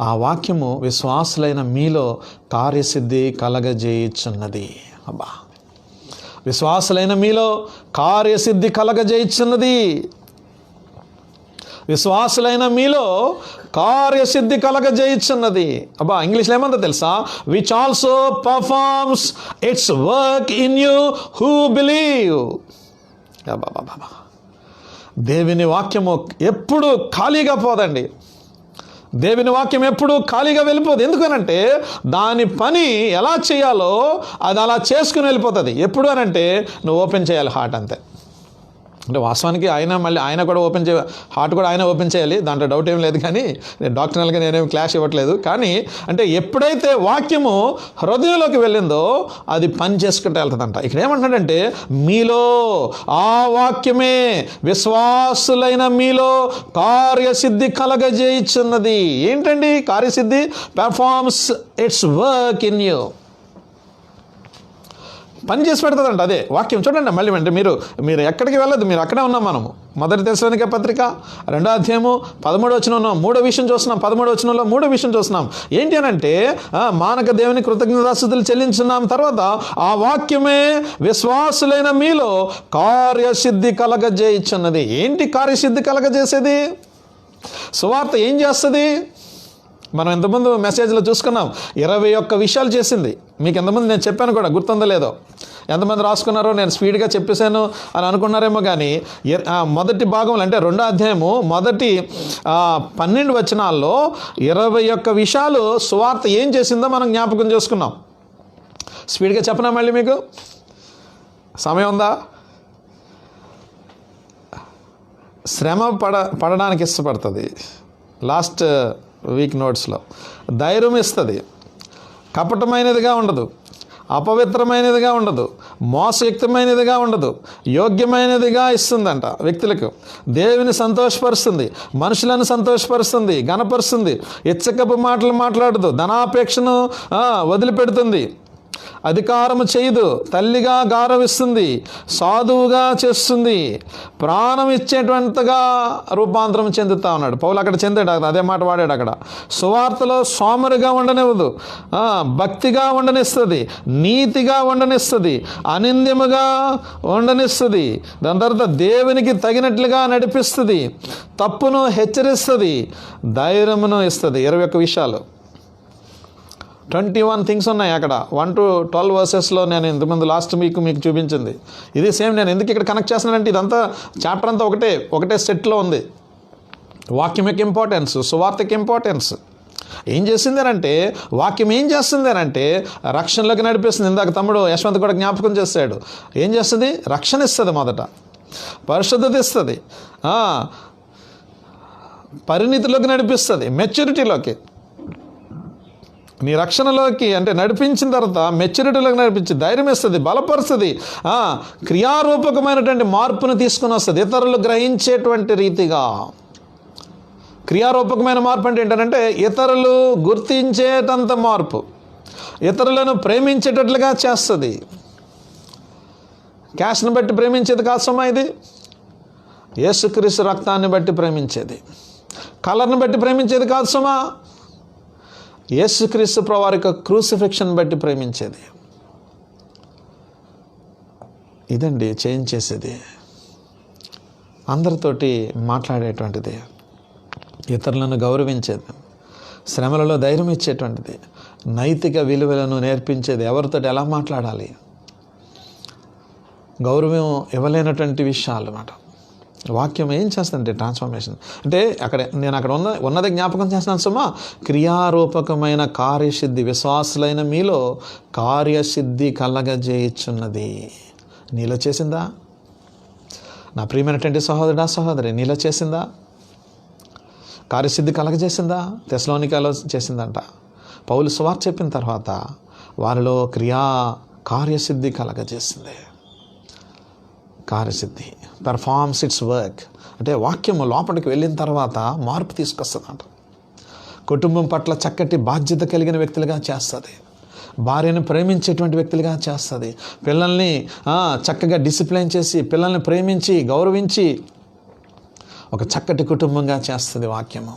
ఆ వాక్యము విశ్వాసులైన మీలో కార్యసిద్ధి కలగజేయుచున్నది. అబ్బా, విశ్వాసులైన మీలో కార్యసిద్ధి కలగజేయుచున్నది. విశ్వాసులైన మీలో కార్యసిద్ధి కలగజేయుచున్నది. అబ్బా, ఇంగ్లీష్లో ఏమందో తెలుసా? Which also performs its work in you who believe. బాబా, దేవుని వాక్యము ఎప్పుడు ఖాళీగా పోదండి. దేవుని వాక్యం ఎప్పుడు ఖాళీగా వెళ్ళిపోదు. ఎందుకనంటే దాని పని ఎలా చేయాలో అది అలా చేసుకుని వెళ్ళిపోతుంది. ఎప్పుడు అనంటే నువ్వు ఓపెన్ చేయాలి హార్ట్, అంతే. అంటే వాస్తవానికి ఆయన కూడా హార్ట్ కూడా ఆయన ఓపెన్ చేయాలి, దాంట్లో డౌట్ ఏం లేదు. కానీ డాక్టర్నల్గా నేనేమి క్లాష్ ఇవ్వట్లేదు. కానీ అంటే ఎప్పుడైతే వాక్యము హృదయంలోకి వెళ్ళిందో అది పని చేసుకుంటూ వెళ్తుందంట. ఇక్కడ ఏమంటున్నాడంటే మీలో ఆ వాక్యమే విశ్వాసులైన మీలో కార్యసిద్ధి కలగజేయుచున్నది. ఏంటండి కార్యసిద్ధి? Performs it's work in you. పని చేసి పెడుతుందంట అదే వాక్యం. చూడండి మళ్ళీ అంటే మీరు ఎక్కడికి వెళ్ళదు, మీరు అక్కడే ఉన్నాం. మనము మొదటి తెస్సలోనికే పత్రిక 2వ అధ్యాయము 13వ వచనంలో 3వ విషయం చూస్తున్నాం. 13వ వచనంలో 3వ విషయం చూస్తున్నాం. ఏంటి అనంటే మానక దేవుని కృతజ్ఞతాస్తుతులు చెల్లించున్నాం. తర్వాత ఆ వాక్యమే విశ్వాసులైన మీలో కార్యసిద్ధి కలగజేయుచున్నది. ఏంటి కార్యసిద్ధి కలగజేసేది? సువార్త ఏం చేస్తుంది? మనం ఎంతమంది మెసేజ్లో చూసుకున్నాం, 21 విషయాలు చేసింది. మీకు ఎంతమంది నేను చెప్పాను కూడా, గుర్తుందో లేదో, ఎంతమంది రాసుకున్నారో, నేను స్పీడ్గా చెప్పేశాను అని అనుకున్నారేమో. కానీ మొదటి భాగంలో అంటే 2వ అధ్యాయము మొదటి 12 వచనాల్లో 21 విషయాలు సువార్త ఏం చేసిందో మనం జ్ఞాపకం చేసుకున్నాం. స్పీడ్గా చెప్పనా మళ్ళీ? మీకు సమయం ఉందా? శ్రమ పడడానికి ఇష్టపడుతుంది. లాస్ట్ వీక్ నోట్స్లో ధైర్యం ఇస్తుంది, కపటమైనదిగా ఉండదు, అపవిత్రమైనదిగా ఉండదు, మోసయుక్తమైనదిగా ఉండదు, యోగ్యమైనదిగా ఇస్తుందంట వ్యక్తులకు. దేవుని సంతోషపరుస్తుంది, మనుషులను సంతోషపరుస్తుంది, ఘనపరుస్తుంది, ఇచ్చకపు మాటలు మాట్లాడదు, ధనాపేక్షను వదిలిపెడుతుంది, అధికారము చేయదు, తల్లిగా గౌరవిస్తుంది, సాధువుగా చేస్తుంది, ప్రాణం ఇచ్చేటువంటిగా రూపాంతరం చెందుతా ఉన్నాడు పౌలు. అక్కడ చెందాడు, అదే మాట వాడాడు అక్కడ. సువార్తలో సోమరిగా ఉండనివ్వదు, భక్తిగా ఉండనిస్తుంది, నీతిగా ఉండనిస్తుంది, అనింద్యముగా ఉండనిస్తుంది, దాని తర్వాత దేవునికి తగినట్లుగా నడిపిస్తుంది, తప్పును హెచ్చరిస్తుంది, ధైర్యమును ఇస్తుంది. 21 విషయాలు. 21 థింగ్స్ ఉన్నాయి అక్కడ. 1 to 12 వర్సెస్లో నేను ఇంతకుముందు లాస్ట్ మీకు చూపించింది. ఇది సేమ్. నేను ఎందుకు ఇక్కడ కనెక్ట్ చేస్తున్నానంటే ఇదంతా చాప్టర్ అంతా ఒకటే సెట్లో ఉంది. వాక్యం యొక్క ఇంపార్టెన్స్, సువార్తకి ఇంపార్టెన్స్ ఏం చేసిందేనంటే, వాక్యం ఏం చేస్తుందేనంటే రక్షణలోకి నడిపిస్తుంది. ఇందాక తమ్ముడు యశ్వంత్ కూడా జ్ఞాపకం చేశాడు. ఏం చేస్తుంది? రక్షణ ఇస్తుంది, మొదట పరిశుద్ధత ఇస్తుంది, పరిణితిలోకి నడిపిస్తుంది, మెచ్యూరిటీలోకి. నీ రక్షణలోకి అంటే నడిపించిన తర్వాత మెచ్యూరిటీలోకి నడిపించి ధైర్యం ఇస్తుంది, బలపరుస్తుంది, క్రియారూపకమైనటువంటి మార్పును తీసుకుని వస్తుంది. ఇతరులు గ్రహించేటువంటి రీతిగా క్రియారూపకమైన మార్పు అంటే ఏంటంటే ఇతరులు గుర్తించేటంత మార్పు, ఇతరులను ప్రేమించేటట్లుగా చేస్తుంది. క్యాష్ను బట్టి ప్రేమించేది కాదు సుమా, ఇది యేసుక్రీస్తు రక్తాన్ని బట్టి ప్రేమించేది. కలర్ని బట్టి ప్రేమించేది కాదు సుమా, యేసుక్రీస్తు ప్రభువారి యొక్క క్రూసిఫిక్షన్ బట్టి ప్రేమించేది. ఇదండి చేంజ్ చేసేది, అందరితోటి మాట్లాడేటువంటిది, ఇతరులను గౌరవించేది, శ్రమలలో ధైర్యం ఇచ్చేటువంటిది, నైతిక విలువలను నేర్పించేది, ఎవరితోటి ఎలా మాట్లాడాలి, గౌరవం ఇవ్వలేనటువంటి విషయాలు అన్నమాట. వాక్యం ఏం చేస్తుందంటే ట్రాన్స్ఫర్మేషన్ అంటే నేను అక్కడ ఉన్నది జ్ఞాపకం చేస్తున్నాను సుమా. క్రియారూపకమైన కార్యసిద్ధి, విశ్వాసులైన మీలో కార్యసిద్ధి కలగజేయుచున్నది. నీలో చేసిందా? నా ప్రియమైనటువంటి సహోదరుడా సహోదరి, నీలో చేసిందా? కార్యసిద్ధి కలగజేసిందా? తెస్సలోనికలో చేసిందంట. పౌలు సువార్త చెప్పిన తర్వాత వారిలో కార్యసిద్ధి కలగజేసింది. కార్యసిద్ధి పెర్ఫార్మ్స్ ఇట్స్ వర్క్ అంటే వాక్యము లోపలికి వెళ్ళిన తర్వాత మార్పు తీసుకొస్తుందంట. కుటుంబం పట్ల చక్కటి బాధ్యత కలిగిన వ్యక్తులుగా చేస్తుంది, భార్యను ప్రేమించేటువంటి వ్యక్తులుగా చేస్తుంది, పిల్లల్ని చక్కగా డిసిప్లైన్ చేసి పిల్లల్ని ప్రేమించి గౌరవించి ఒక చక్కటి కుటుంబంగా చేస్తుంది వాక్యము.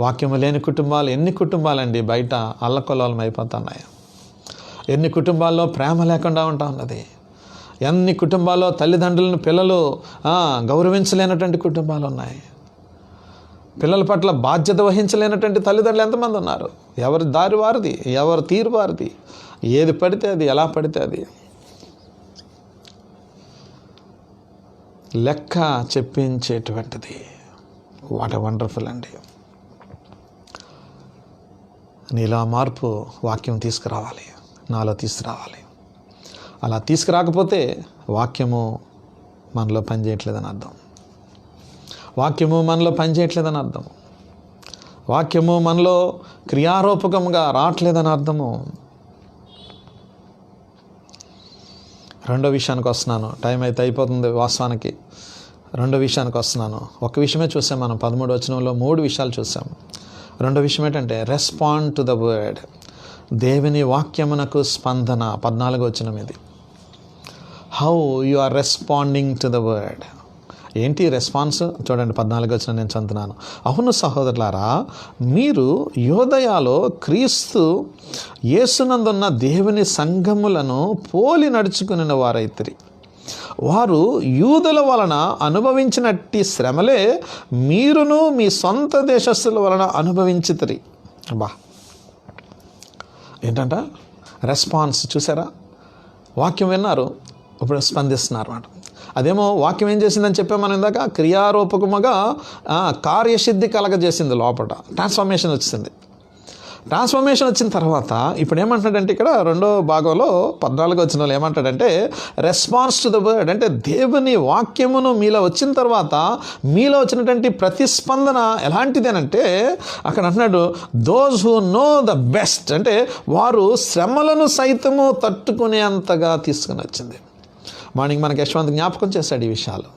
వాక్యము లేని కుటుంబాలు ఎన్ని కుటుంబాలండి బయట అల్లకొల్లాలం అయిపోతున్నాయి. ఎన్ని కుటుంబాల్లో ప్రేమ లేకుండా ఉంటా ఉన్నది. ఎన్ని కుటుంబాల్లో తల్లిదండ్రులను పిల్లలు గౌరవించలేనటువంటి కుటుంబాలు ఉన్నాయి. పిల్లల పట్ల బాధ్యత వహించలేనటువంటి తల్లిదండ్రులు ఎంతమంది ఉన్నారు? ఎవరి దారి వారిది, ఎవరి తీరు వారిది, ఏది పడితే అది, ఎలా పడితే అది. లెక్క చెప్పించేటువంటిది. వాట్ ఎ వండర్ఫుల్ అండి. నీలో మార్పు వాక్యం తీసుకురావాలి, నాలో తీసుకురావాలి. అలా తీసుకురాకపోతే వాక్యము మనలో పనిచేయట్లేదని అర్థం. వాక్యము మనలో పనిచేయట్లేదని అర్థం. వాక్యము మనలో క్రియారూపకంగా రావట్లేదని అర్థము. రెండో విషయానికి వస్తున్నాను. టైం అయితే అయిపోతుంది వాస్తవానికి. రెండో విషయానికి వస్తున్నాను. ఒక విషయమే చూసాం మనం 13వ వచనంలో 3 విషయాలు చూసాం. రెండో విషయం ఏంటంటే రెస్పాండ్ టు ద వర్డ్. దేవుని వాక్యమునకు స్పందన. 14వ వచనం ఇది. How you are responding to the word. ఏంటి రెస్పాన్స్? చూడండి 14వ వచనం నేను చదువుతున్నాను. అవును సహోదరులారా, మీరు యోదయాలో క్రీస్తు యేసునందున్న దేవుని సంఘములను పోలి నడుచుకుని వారైతిరి. వారు యూదుల వలన అనుభవించినట్టి శ్రమలే మీరును మీ సొంత దేశస్థుల వలన అనుభవించితిరి. బా ఏంటంట రెస్పాన్స్ చూసారా? వాక్యం విన్నారు, ఇప్పుడు స్పందిస్తున్నారు అన్నమాట. అదేమో వాక్యం ఏం చేసిందని చెప్పాం మనం ఇందాక, క్రియారూపకముగా కార్యసిద్ధి కలగజేసింది. లోపల ట్రాన్స్ఫర్మేషన్ వచ్చింది. ట్రాన్స్ఫర్మేషన్ వచ్చిన తర్వాత ఇప్పుడు ఏమంటాడంటే ఇక్కడ రెండో భాగంలో 14వ వచనంలో ఏమంటాడంటే రెస్పాన్స్ టు ద వర్డ్. అంటే దేవుని వాక్యమును మీలో వచ్చిన తర్వాత మీలో వచ్చినటువంటి ప్రతిస్పందన ఎలాంటిదేనంటే అక్కడ అంటున్నాడు those who know the best. అంటే వారు శ్రమలను సైతము తట్టుకునేంతగా తీసుకుని వచ్చింది. మార్నింగ్ మనకి యశ్వంత్ జ్ఞాపకం చేశాడు ఈ విషయాలు.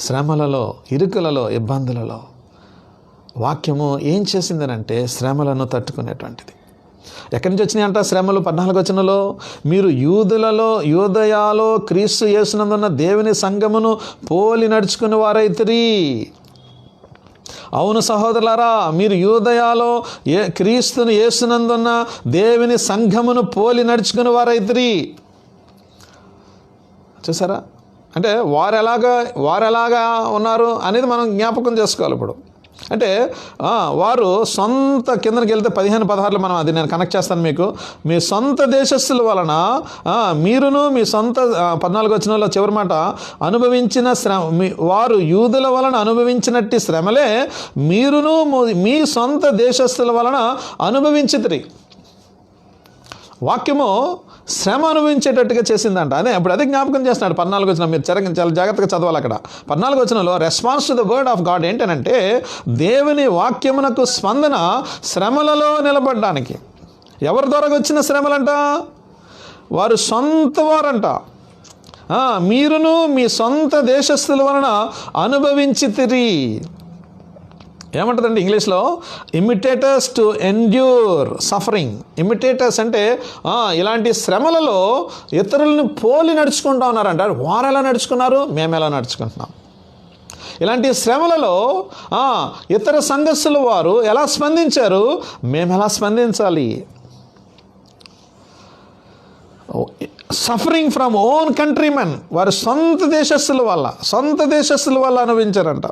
శ్రమలలో, ఇరుకులలో, ఇబ్బందులలో వాక్యము ఏం చేసిందనంటే శ్రమలను తట్టుకునేటువంటిది. ఎక్కడి నుంచి వచ్చినాయి అంట శ్రమలు? 14వ వచనంలో మీరు యూదయాలో క్రీస్తు యేసునందున్న దేవుని సంఘమును పోలి నడుచుకుని వారైతిరి. అవును సహోదరులారా, మీరు యూదయాలో క్రీస్తుని యేసునందున్న దేవుని సంఘమును పోలి నడుచుకుని వారైతిరి. చూసారా? అంటే వారు ఎలాగా ఉన్నారు అనేది మనం జ్ఞాపకం చేసుకోవాలి. ఇప్పుడు అంటే వారు సొంత కిందకి వెళ్తే 15-16 మనం అది నేను కనెక్ట్ చేస్తాను మీకు. మీ సొంత దేశస్తుల వలన మీరును మీ సొంత 14 వచనంలో చివరి మాట అనుభవించిన శ్రమ, వారు యూదుల వలన అనుభవించినట్టి శ్రమలే మీరును మీ సొంత దేశస్తుల వలన అనుభవించితిరి. వాక్యము శ్రమ అనుభవించేటట్టుగా చేసిందంట. అదే జ్ఞాపకం చేస్తున్నాడు 14 వచనం. మీరు చాలా జాగ్రత్తగా చదవాలి. అక్కడ 14 వచనంలో response to the word of God ఏంటనంటే దేవుని వాక్యమునకు స్పందన శ్రమలలో నిలబడడానికి. ఎవరి ద్వారా వచ్చిన శ్రమలంట? వారు సొంత వారంట. మీరును మీ సొంత దేశస్తుల వలన అనుభవించితిరి. ఏమంటుందండి ఇంగ్లీష్లో? Imitators to endure suffering. Imitators అంటే ఇలాంటి శ్రమలలో ఇతరులను పోలి నడుచుకుంటా ఉన్నారంట. వారు ఎలా నడుచుకున్నారు, మేము ఎలా నడుచుకుంటున్నాం. ఇలాంటి శ్రమలలో ఇతర సంఘస్థుల వారు ఎలా స్పందించారు, మేము ఎలా స్పందించాలి. సఫరింగ్ ఫ్రమ్ ఓన్ కంట్రీమెన్, వారు సొంత దేశస్తుల వల్ల అనుభవించారంట.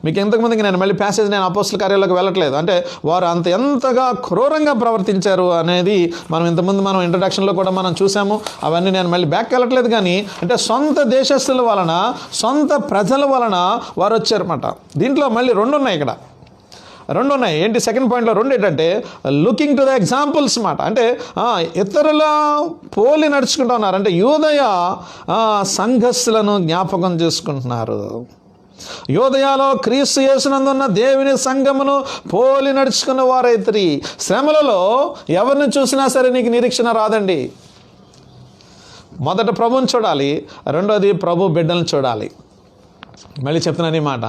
మీకు ఇంతకుముందుకి నేను మళ్ళీ ప్యాసేజ్ నేను అపోస్తల కార్యాలకు వెళ్ళట్లేదు. అంటే వారు ఎంతగా క్రూరంగా ప్రవర్తించారు అనేది మనం ఇంతకుముందు ఇంట్రడక్షన్లో కూడా మనం చూసాము. అవన్నీ నేను మళ్ళీ బ్యాక్ వెళ్ళట్లేదు. కానీ అంటే సొంత దేశస్తుల వలన, సొంత ప్రజల వలన వారు వచ్చారన్నమాట. దీంట్లో మళ్ళీ 2 ఉన్నాయి. ఇక్కడ 2 ఉన్నాయి. ఏంటి? సెకండ్ పాయింట్లో 2 ఏంటంటే లుకింగ్ టు ద ఎగ్జాంపుల్స్ మాట. అంటే ఇతరుల పోలి నడుచుకుంటూ ఉన్నారు. అంటే యూదయ సంఘస్థులను జ్ఞాపకం చేసుకుంటున్నారు. యోదయాలో క్రీస్తు యేసునందున్న దేవుని సంఘమును పోలి నడుచుకున్న వారైతే శ్రమలలో ఎవరిని చూసినా సరే నీకు నిరీక్షణ రాదండి. మొదట ప్రభుని చూడాలి, రెండోది ప్రభు బిడ్డలను చూడాలి. మళ్ళీ చెప్తున్నాను ఈ మాట.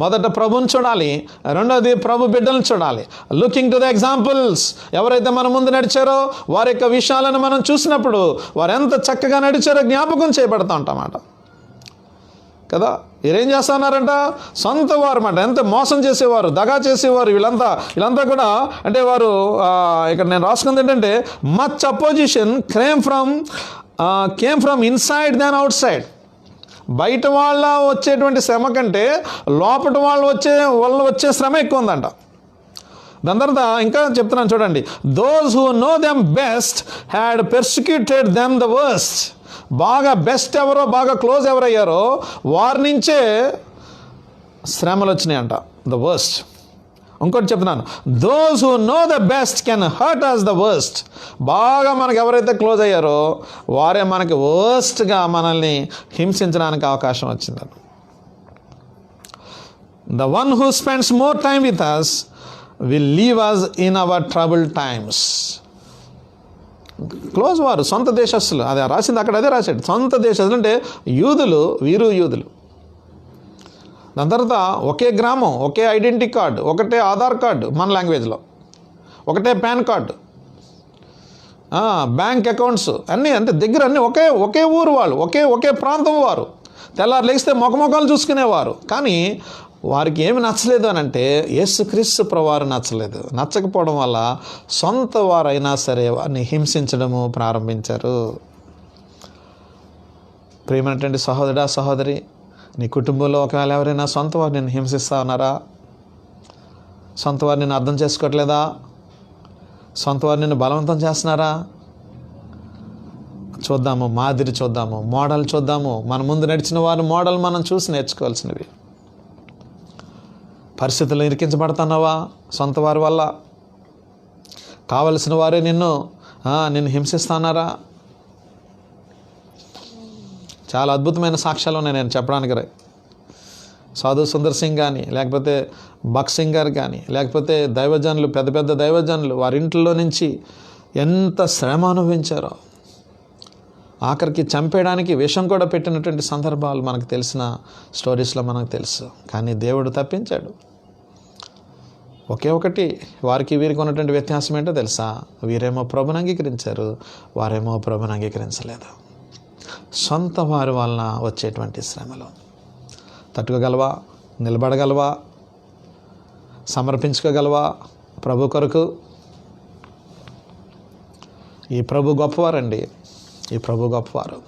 మొదట ప్రభుని చూడాలి, రెండోది ప్రభు బిడ్డలను చూడాలి. Looking to the examples. ఎవరైతే మన ముందు నడిచారో వారి యొక్క విషయాలను మనం చూసినప్పుడు వారు ఎంత చక్కగా నడిచారో జ్ఞాపకం చేయబడతా ఉంటామాట కదా. వీరేం చేస్తా ఉన్నారంట? సొంత వారు అన్నమాట. ఎంత మోసం చేసేవారు, దగా చేసేవారు వీళ్ళంతా కూడా. అంటే వారు ఇక్కడ నేను రాసుకుంది ఏంటంటే much opposition came from inside than out side. బయట వాళ్ళ వచ్చేటువంటి శ్రమ కంటే లోపల వాళ్ళు వచ్చే శ్రమ ఎక్కువ ఉందంట. దాని తర్వాత ఇంకా చెప్తున్నాను చూడండి. Those who know them best had persecuted them the worst. బాగా బెస్ట్ ఎవరో, బాగా క్లోజ్ ఎవరయ్యారో వారి నుంచే శ్రమలు వచ్చినాయంట. The worst. ఇంకోటి చెప్తున్నాను. Those who know the best can hurt us the worst. బాగా మనకు ఎవరైతే క్లోజ్ అయ్యారో వారే మనకి వర్స్ట్గా మనల్ని హింసించడానికి అవకాశం వచ్చింది. The one who spends more time with us will leave us in our trouble times. Close వారు సొంత దేశస్తులు. అది రాసింది అక్కడ, అదే రాశాడు. సొంత దేశస్తులు అంటే వీరు యూదులు. దాని తర్వాత ఒకే గ్రామం, ఒకే ఐడెంటిటీ కార్డు, ఒకటే ఆధార్ కార్డు మన లాంగ్వేజ్లో, ఒకటే పాన్ కార్డు, బ్యాంక్ అకౌంట్స్ అన్నీ అంతే దగ్గర, అన్నీ ఒకే ఊరు వాళ్ళు, ఒకే ప్రాంతం వారు. తెల్లారు లేస్తే మొఖాలు చూసుకునేవారు. కానీ వారికి ఏమి నచ్చలేదు అని అంటే యేసుక్రీస్తు ప్రభువారు నచ్చకపోవడం వల్ల సొంత వారైనా సరే వారిని హింసించడము ప్రారంభించారు. ప్రియమైనటువంటి సహోదరుడా, సహోదరి, నీ కుటుంబంలో ఒకవేళ ఎవరైనా సొంత వారు నిన్ను హింసిస్తూ ఉన్నారా? సొంత వారు నిన్ను అర్థం చేసుకోవట్లేదా? సొంత వారు నిన్ను బలవంతం చేస్తున్నారా? చూద్దాము, మాదిరి చూద్దాము, మోడల్ చూద్దాము. మన ముందు నడిచిన వారి మోడల్ మనం చూసి నేర్చుకోవాల్సినవి. పరిస్థితులు ఇరికించబడుతున్నావా సొంత వారి వల్ల? కావలసిన వారే నిన్ను హింసిస్తున్నారా? చాలా అద్భుతమైన సాక్ష్యాలు ఉన్నాయి నేను చెప్పడానికి. సాధు సుందర్ సింగ్ కానీ, లేకపోతే బక్ సింగ్ గారు కానీ, లేకపోతే దైవజనులు, పెద్ద దైవజనులు వారి ఇంట్లో నుంచి ఎంత శ్రమ అనుభవించారో. ఆఖరికి చంపేయడానికి విషం కూడా పెట్టినటువంటి సందర్భాలు మనకు తెలిసిన స్టోరీస్లో మనకు తెలుసు. కానీ దేవుడు తప్పించాడు. ఒకే ఒకటి వారికి వీరికి ఉన్నటువంటి వ్యత్యాసం ఏంటో తెలుసా? వీరేమో ప్రభుని అంగీకరించారు, వారేమో ప్రభుని అంగీకరించలేదు. సొంత వారి వలన వచ్చేటువంటి శ్రమలు తట్టుకోగలవా? నిలబడగలవా? సమర్పించుకోగలవా ప్రభు కొరకు? ఈ ప్రభు గొప్పవారండి. ఈ ప్రభు గొప్పవారు.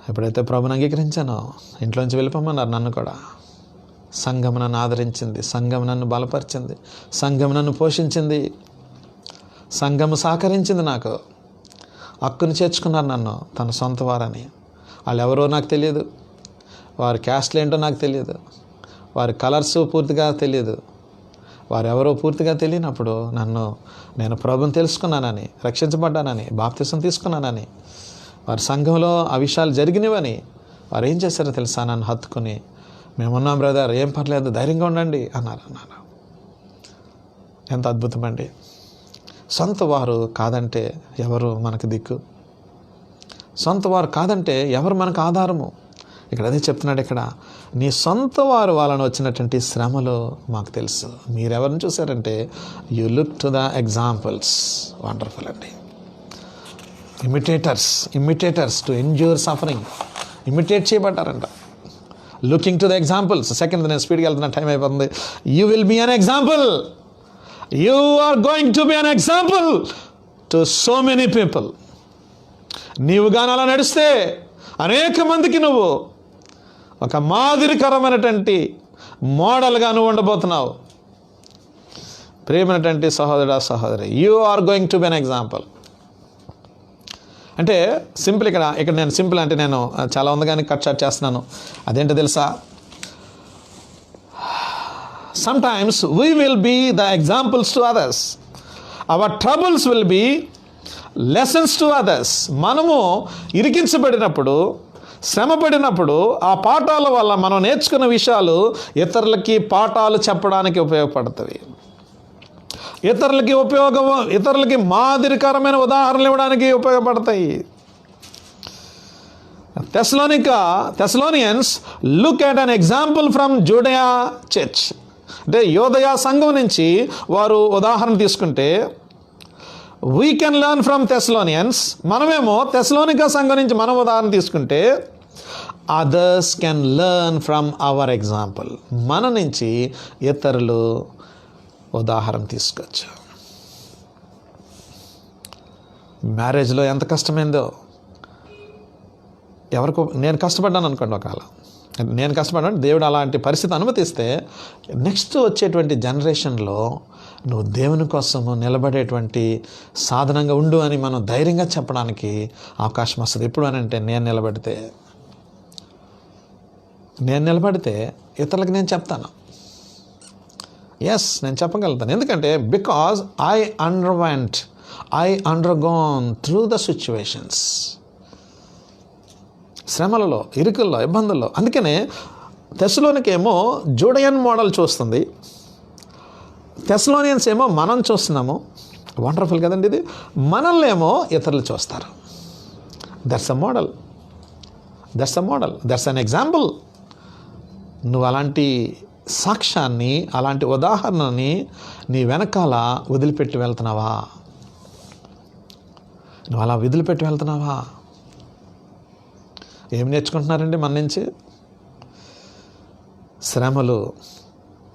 ఎప్పుడైతే ప్రభుని అంగీకరించానో ఇంట్లోంచి వెళ్ళిపోమన్నారు నన్ను కూడా. సంఘం నన్ను ఆదరించింది, సంఘం నన్ను బలపరిచింది, సంఘం నన్ను పోషించింది, సంఘం సహకరించింది. నాకు హక్కుని చేర్చుకున్నారు నన్ను తన సొంత వారని. వాళ్ళు ఎవరో నాకు తెలియదు, వారి క్యాస్ట్లు ఏంటో నాకు తెలియదు, వారి కలర్స్ పూర్తిగా తెలియదు, వారెవరో పూర్తిగా తెలియనప్పుడు నేను ప్రభుని తెలుసుకున్నానని, రక్షించబడ్డానని, బాప్తిసం తీసుకున్నానని, వారి సంఘంలో ఆ విషయాలు జరిగినవని వారు ఏం చేశారో తెలుసా? నన్ను హత్తుకుని, మేమున్నాం బ్రదర్, ఏం పర్లేదు, ధైర్యంగా ఉండండి అన్నారు. ఎంత అద్భుతం అండి. సొంత వారు కాదంటే ఎవరు మనకు దిక్కు? సొంత వారు కాదంటే ఎవరు మనకు ఆధారము? ఇక్కడ అదే చెప్తున్నాడు. ఇక్కడ నీ సొంత వారు వాళ్ళని వచ్చినటువంటి శ్రమలు మాకు తెలుసు. మీరెవరిని చూసారంటే you look to the examples. Wonderful అండి. Imitators to endure suffering. Imitate చేయబడ్డారంట. Looking to the examples. Second, నేను స్పీడ్గా వెళ్తున్న, టైం అయిపోతుంది. You will be an example. You are going to be an example to so many people. నీవు గాని అలా నడిస్తే అనేక మందికి నువ్వు ఒక మాదిరికరమైనటువంటి మోడల్గా నువ్వు ఉండబోతున్నావు. ప్రియమైనటువంటి సహోదరుడా, సహోదరి, you are going to be an example. అంటే సింపుల్. ఇక్కడ నేను సింపుల్ అంటే నేను చాలా ఉంది కానీ కట్ షాట్ చేస్తున్నాను. అదేంటో తెలుసా? Sometimes we will be the examples to others. Our troubles will be lessons to others. మనము ఇరికించబడినప్పుడు, శ్రమపడినప్పుడు ఆ పాఠాల వల్ల మనం నేర్చుకున్న విషయాలు ఇతరులకి పాఠాలు చెప్పడానికి ఉపయోగపడుతుంది. ఇతరులకి మాదిరికరమైన ఉదాహరణలు ఇవ్వడానికి ఉపయోగపడతాయి. Thessalonians look at an example from Judea church. అంటే యోదయ సంఘం నుంచి వారు ఉదాహరణ తీసుకుంటే, we can learn from Thessalonians. మనమేమో తెస్సలోనిక సంఘం నుంచి మనం ఉదాహరణ తీసుకుంటే, others can learn from our example. మన నుంచి ఇతరులు ఉదాహరణ తీసుకోవచ్చు. మ్యారేజ్లో ఎంత కష్టమైందో ఎవరికో, నేను కష్టపడ్డాను అనుకోండి, ఒకవేళ నేను కష్టపడ్డాను, దేవుడు అలాంటి పరిస్థితి అనుమతిస్తే నెక్స్ట్ వచ్చేటువంటి జనరేషన్లో నువ్వు దేవుని కోసము నిలబడేటువంటి సాధనంగా ఉండు అని మనం ధైర్యంగా చెప్పడానికి అవకాశం వస్తుంది. ఎప్పుడు అని అంటే నేను నిలబడితే ఇతరులకు నేను చెప్తాను. నేను చెప్పగలుగుతాను. ఎందుకంటే because I undergone through the situations. శ్రమలలో, ఇరుకుల్లో, ఇబ్బందుల్లో. అందుకనే తెస్సలోనికేమో జూడయన్ మోడల్ చూస్తుంది, తెస్సలోనియన్స్ ఏమో మనం చూస్తున్నాము. వండర్ఫుల్ కదండి ఇది. మనల్ని ఏమో ఇతరులు చూస్తారు. That's a model, that's an example. నువ్వు అలాంటి సాక్ష్యాన్ని, అలాంటి ఉదాహరణని నీ వెనకాల వదిలిపెట్టి వెళ్తున్నావా? నువ్వు అలా వదిలిపెట్టి వెళ్తున్నావా? ఏం నేర్చుకుంటున్నారండి మన నుంచి? శ్రమలు.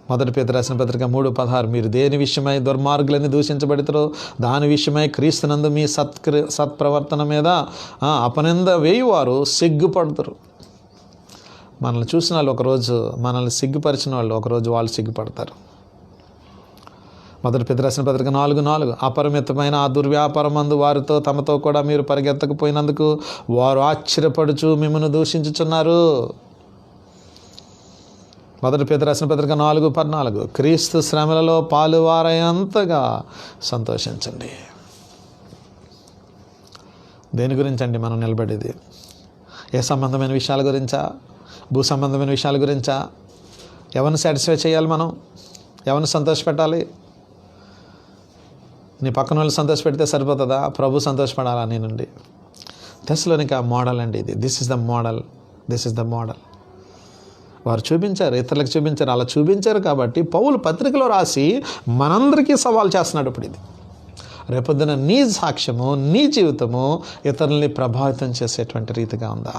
మొదటి పేతురు రాసిన పత్రిక 3:16, మీరు దేని విషయమై దుర్మార్గులని దూషించబడతారో దాని విషయమై క్రీస్తునందు మీ సత్ప్రవర్తన మీద అపనింద వేయువారు సిగ్గుపడతారు. మనల్ని చూసిన వాళ్ళు ఒకరోజు, మనల్ని సిగ్గుపరిచిన వాళ్ళు ఒకరోజు వాళ్ళు సిగ్గుపడతారు. మొదటి పేతురు రాసిన పత్రిక 4:4, అపరిమితమైన ఆ దుర్వ్యాపారమందు వారితో తమతో కూడా మీరు పరిగెత్తకపోయినందుకు వారు ఆశ్చర్యపడుచు మిమ్మల్ని దూషించుచున్నారు. మొదటి పేతురు రాసిన పత్రిక 4:14, క్రీస్తు శ్రమలలో పాలువారయంతగా సంతోషించండి. దేని గురించండి మనం నిలబడేది? ఏ సంబంధమైన విషయాల గురించా? భూ సంబంధమైన విషయాల గురించా? ఎవరిని సాటిస్ఫై చేయాలి మనం? ఎవరిని సంతోషపెట్టాలి? నీ పక్కన వాళ్ళు సంతోషపెడితే సరిపోతుందా? ప్రభు సంతోషపడాలా నీ నుండి? తెస్సలోనిక మోడల్ అండి ఇది. This is the model. వారు చూపించారు, ఇతరులకు చూపించారు. అలా చూపించారు కాబట్టి పౌలు పత్రికలో రాసి మనందరికీ సవాల్ చేస్తున్నాడు. ఇప్పుడు ఇది రేపొద్దున నీ సాక్ష్యము, నీ జీవితము ఇతరుల్ని ప్రభావితం చేసేటువంటి రీతిగా ఉందా?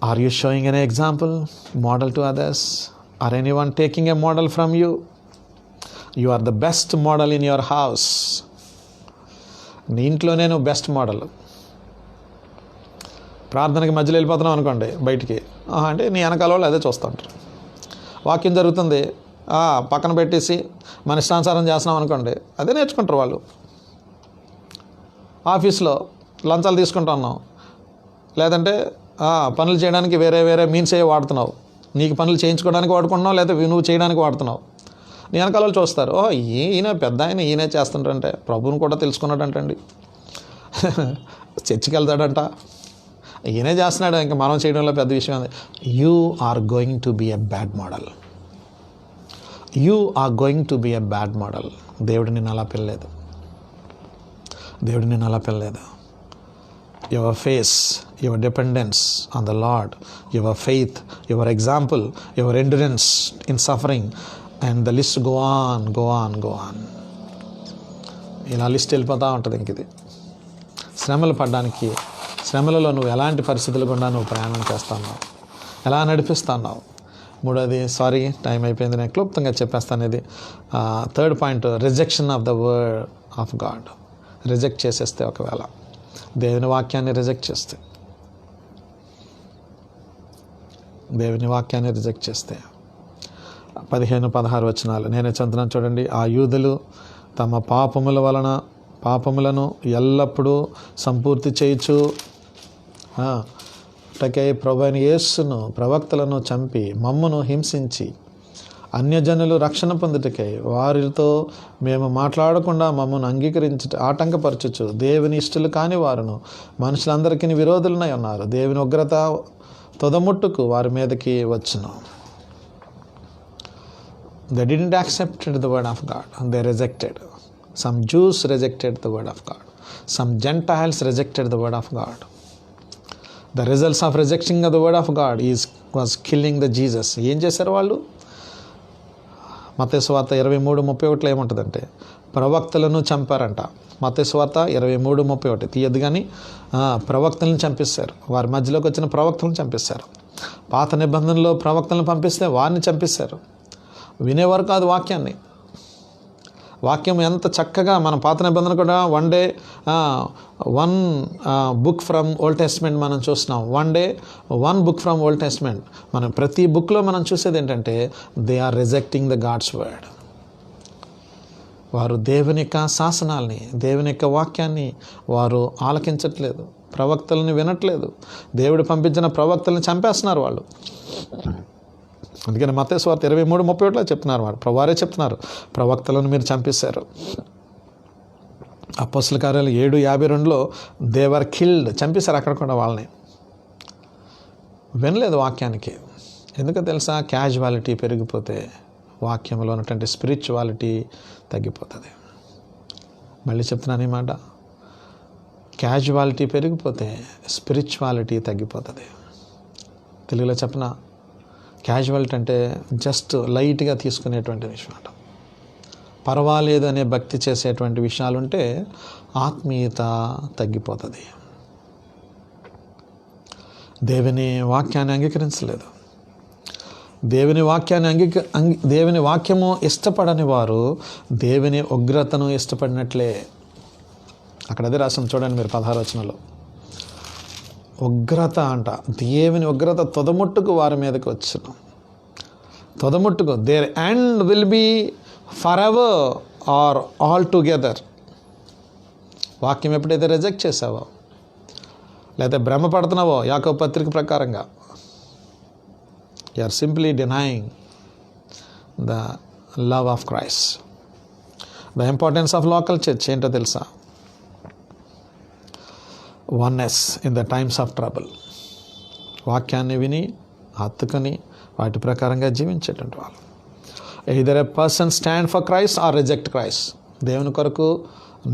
Are you showing an example, model to others? Are anyone taking a model from you? You are the best model in your house. నీ ఇంట్లోనే నువ్వు బెస్ట్ మోడల్. ప్రార్థనకి మధ్యలో వెళ్ళిపోతున్నాం అనుకోండి బయటికి, అంటే నీ వెనకాల వాళ్ళు అదే చూస్తూ ఉంటారు. వాక్యం జరుగుతుంది, పక్కన పెట్టేసి మన ఇష్టానుసారం చేస్తున్నాం అనుకోండి, అదే నేర్చుకుంటారు వాళ్ళు. ఆఫీస్లో లంచాలు తీసుకుంటా ఉన్నాం, లేదంటే పనులు చేయడానికి వేరే వేరే మీన్స్ ఏ వాడుతున్నావు, నీకు పనులు చేయించుకోవడానికి వాడుకుంటున్నావు, లేదా నువ్వు చేయడానికి వాడుతున్నావు. నీ వెనకాల వాళ్ళు చూస్తారు, ఈయన పెద్ద ఆయన, ఈయనే చేస్తుంటారంటే ప్రభువుని కూడా తెలుసుకున్నాడంటండి, చర్చికి వెళ్తాడంట, ఈయనే చేస్తున్నాడు, ఇంకా మనం చేయడంలో పెద్ద విషయం అది. You are going to be a bad model. You are going to be a bad model. దేవుడు నిన్ను అలా పిల్లలేదు. దేవుడు నిన్ను అలా పిల్లలేదు. Your face, your dependence on the Lord, your faith, your example, your endurance in suffering, and the list go on go on go on. ఇలా లిస్ట్ వెళ్ళిపోతూ ఉంటుంది. ఇంక ఇది శ్రమలు పడడానికి, శ్రమలలో నువ్వు ఎలాంటి పరిస్థితులు గుండా నువ్వు ప్రయాణం చేస్తున్నావు, ఎలా నడిపిస్తున్నావు. మూడోది, సారీ టైం అయిపోయింది, నేను క్లుప్తంగా చెప్పేస్తాను. ఇది third point, rejection of the word of God. Reject చేసేస్తే, ఒకవేళ దేవుని వాక్యాన్ని రిజెక్ట్ చేస్తే, దేవుని వాక్యాన్ని రిజెక్ట్ చేస్తే 15-16 వచనాలు నేనే చదువుతున్నాను చూడండి. ఆ యూదులు తమ పాపములను ఎల్లప్పుడూ సంపూర్తి చేయుచు టకై ప్రభువైన యేసును ప్రవక్తలను చంపి మమ్మును హింసించి అన్యజనులు రక్షణ పొందుటకై వారితో మేము మాట్లాడకుండా మమ్మల్ని ఆటంకపరచుచు దేవుని ఇష్టలు కాని వారును మనుషులందరికీ విరోధులనై ఉన్నారు. దేవుని ఉగ్రత తొదముట్టుకు వారి మీదకి వచ్చును. They didn't accept the word of God. They rejected. Some Jews rejected the word of God. Some Gentiles rejected the word of God. The results of rejecting the word of God was killing the Jesus. ఏం చేశారు వాళ్ళు? మత్తయి సువార్త 23:31 ఏముంటుందంటే, ప్రవక్తలను చంపారంట. మత్తయి సువార్త 23:31 తీయద్దు కానీ ప్రవక్తలను చంపిస్తారు. వారి మధ్యలోకి వచ్చిన ప్రవక్తలను చంపిస్తారు. పాత నిబంధనలో ప్రవక్తలను పంపిస్తే వారిని చంపిస్తారు. వినేవారు కాదు వాక్యాన్ని. వాక్యం ఎంత చక్కగా, మన పాత నిబంధన కూడా one book from Old Testament మనం చూస్తున్నాం. One book from Old Testament. మనం ప్రతి బుక్లో మనం చూసేది ఏంటంటే, they are rejecting the God's word. వారు దేవుని యొక్క శాసనాల్ని, దేవుని యొక్క వాక్యాన్ని వారు ఆలకించట్లేదు, ప్రవక్తలను వినట్లేదు. దేవుడు పంపించిన ప్రవక్తలను చంపేస్తున్నారు వాళ్ళు. అందుకని మత్తయి సువార్త 23:31 చెప్తున్నారు, వారే చెప్తున్నారు, ప్రవక్తలను మీరు చంపేశారు. అపోస్తల కార్యాలు 7:52 దే వర్ కిల్డ్, చంపేశారు అక్కడ కూడా వాళ్ళని. వినలేదు వాక్యానికి. ఎందుకో తెలుసా? క్యాజువాలిటీ పెరిగిపోతే వాక్యంలో ఉన్నటువంటి స్పిరిచువాలిటీ తగ్గిపోతుంది. మళ్ళీ చెప్తున్నాను ఈ మాట, క్యాజువాలిటీ పెరిగిపోతే స్పిరిచువాలిటీ తగ్గిపోతుంది. తెలుగులో చెప్పనా? క్యాజువాలిటీ అంటే జస్ట్ లైట్గా తీసుకునేటువంటి విషయం అంట. పర్వాలేదు అనే భక్తి చేసేటువంటి విషయాలుంటే ఆత్మీయత తగ్గిపోతుంది. దేవుని వాక్యాన్ని అంగీకరించలేదు. దేవుని వాక్యము ఇష్టపడని వారు దేవుని ఉగ్రతను ఇష్టపడినట్లే. అక్కడ అదే రాసింది చూడండి మీరు 16వ వచనంలో. ఉగ్రత అంట, దేవుని ఉగ్రత తొదముట్టుకు వారి మీదకి వచ్చును. తొదముట్టుకు, their end will be forever or all together. వాక్యం ఎప్పుడైతే రిజెక్ట్ చేసావో, లేదా భ్రమపడుతున్నావో, యాకోబు పత్రిక ప్రకారంగా, you are simply denying the love of Christ. The importance of local church ఏంటో తెలుసా? Oneness in the times of trouble. వాక్యాన్ని విని హత్తుకొని వాటి ప్రకారంగా జీవించేటువంటి వాళ్ళు. Either a person stand for Christ or reject Christ. దేవుని కొరకు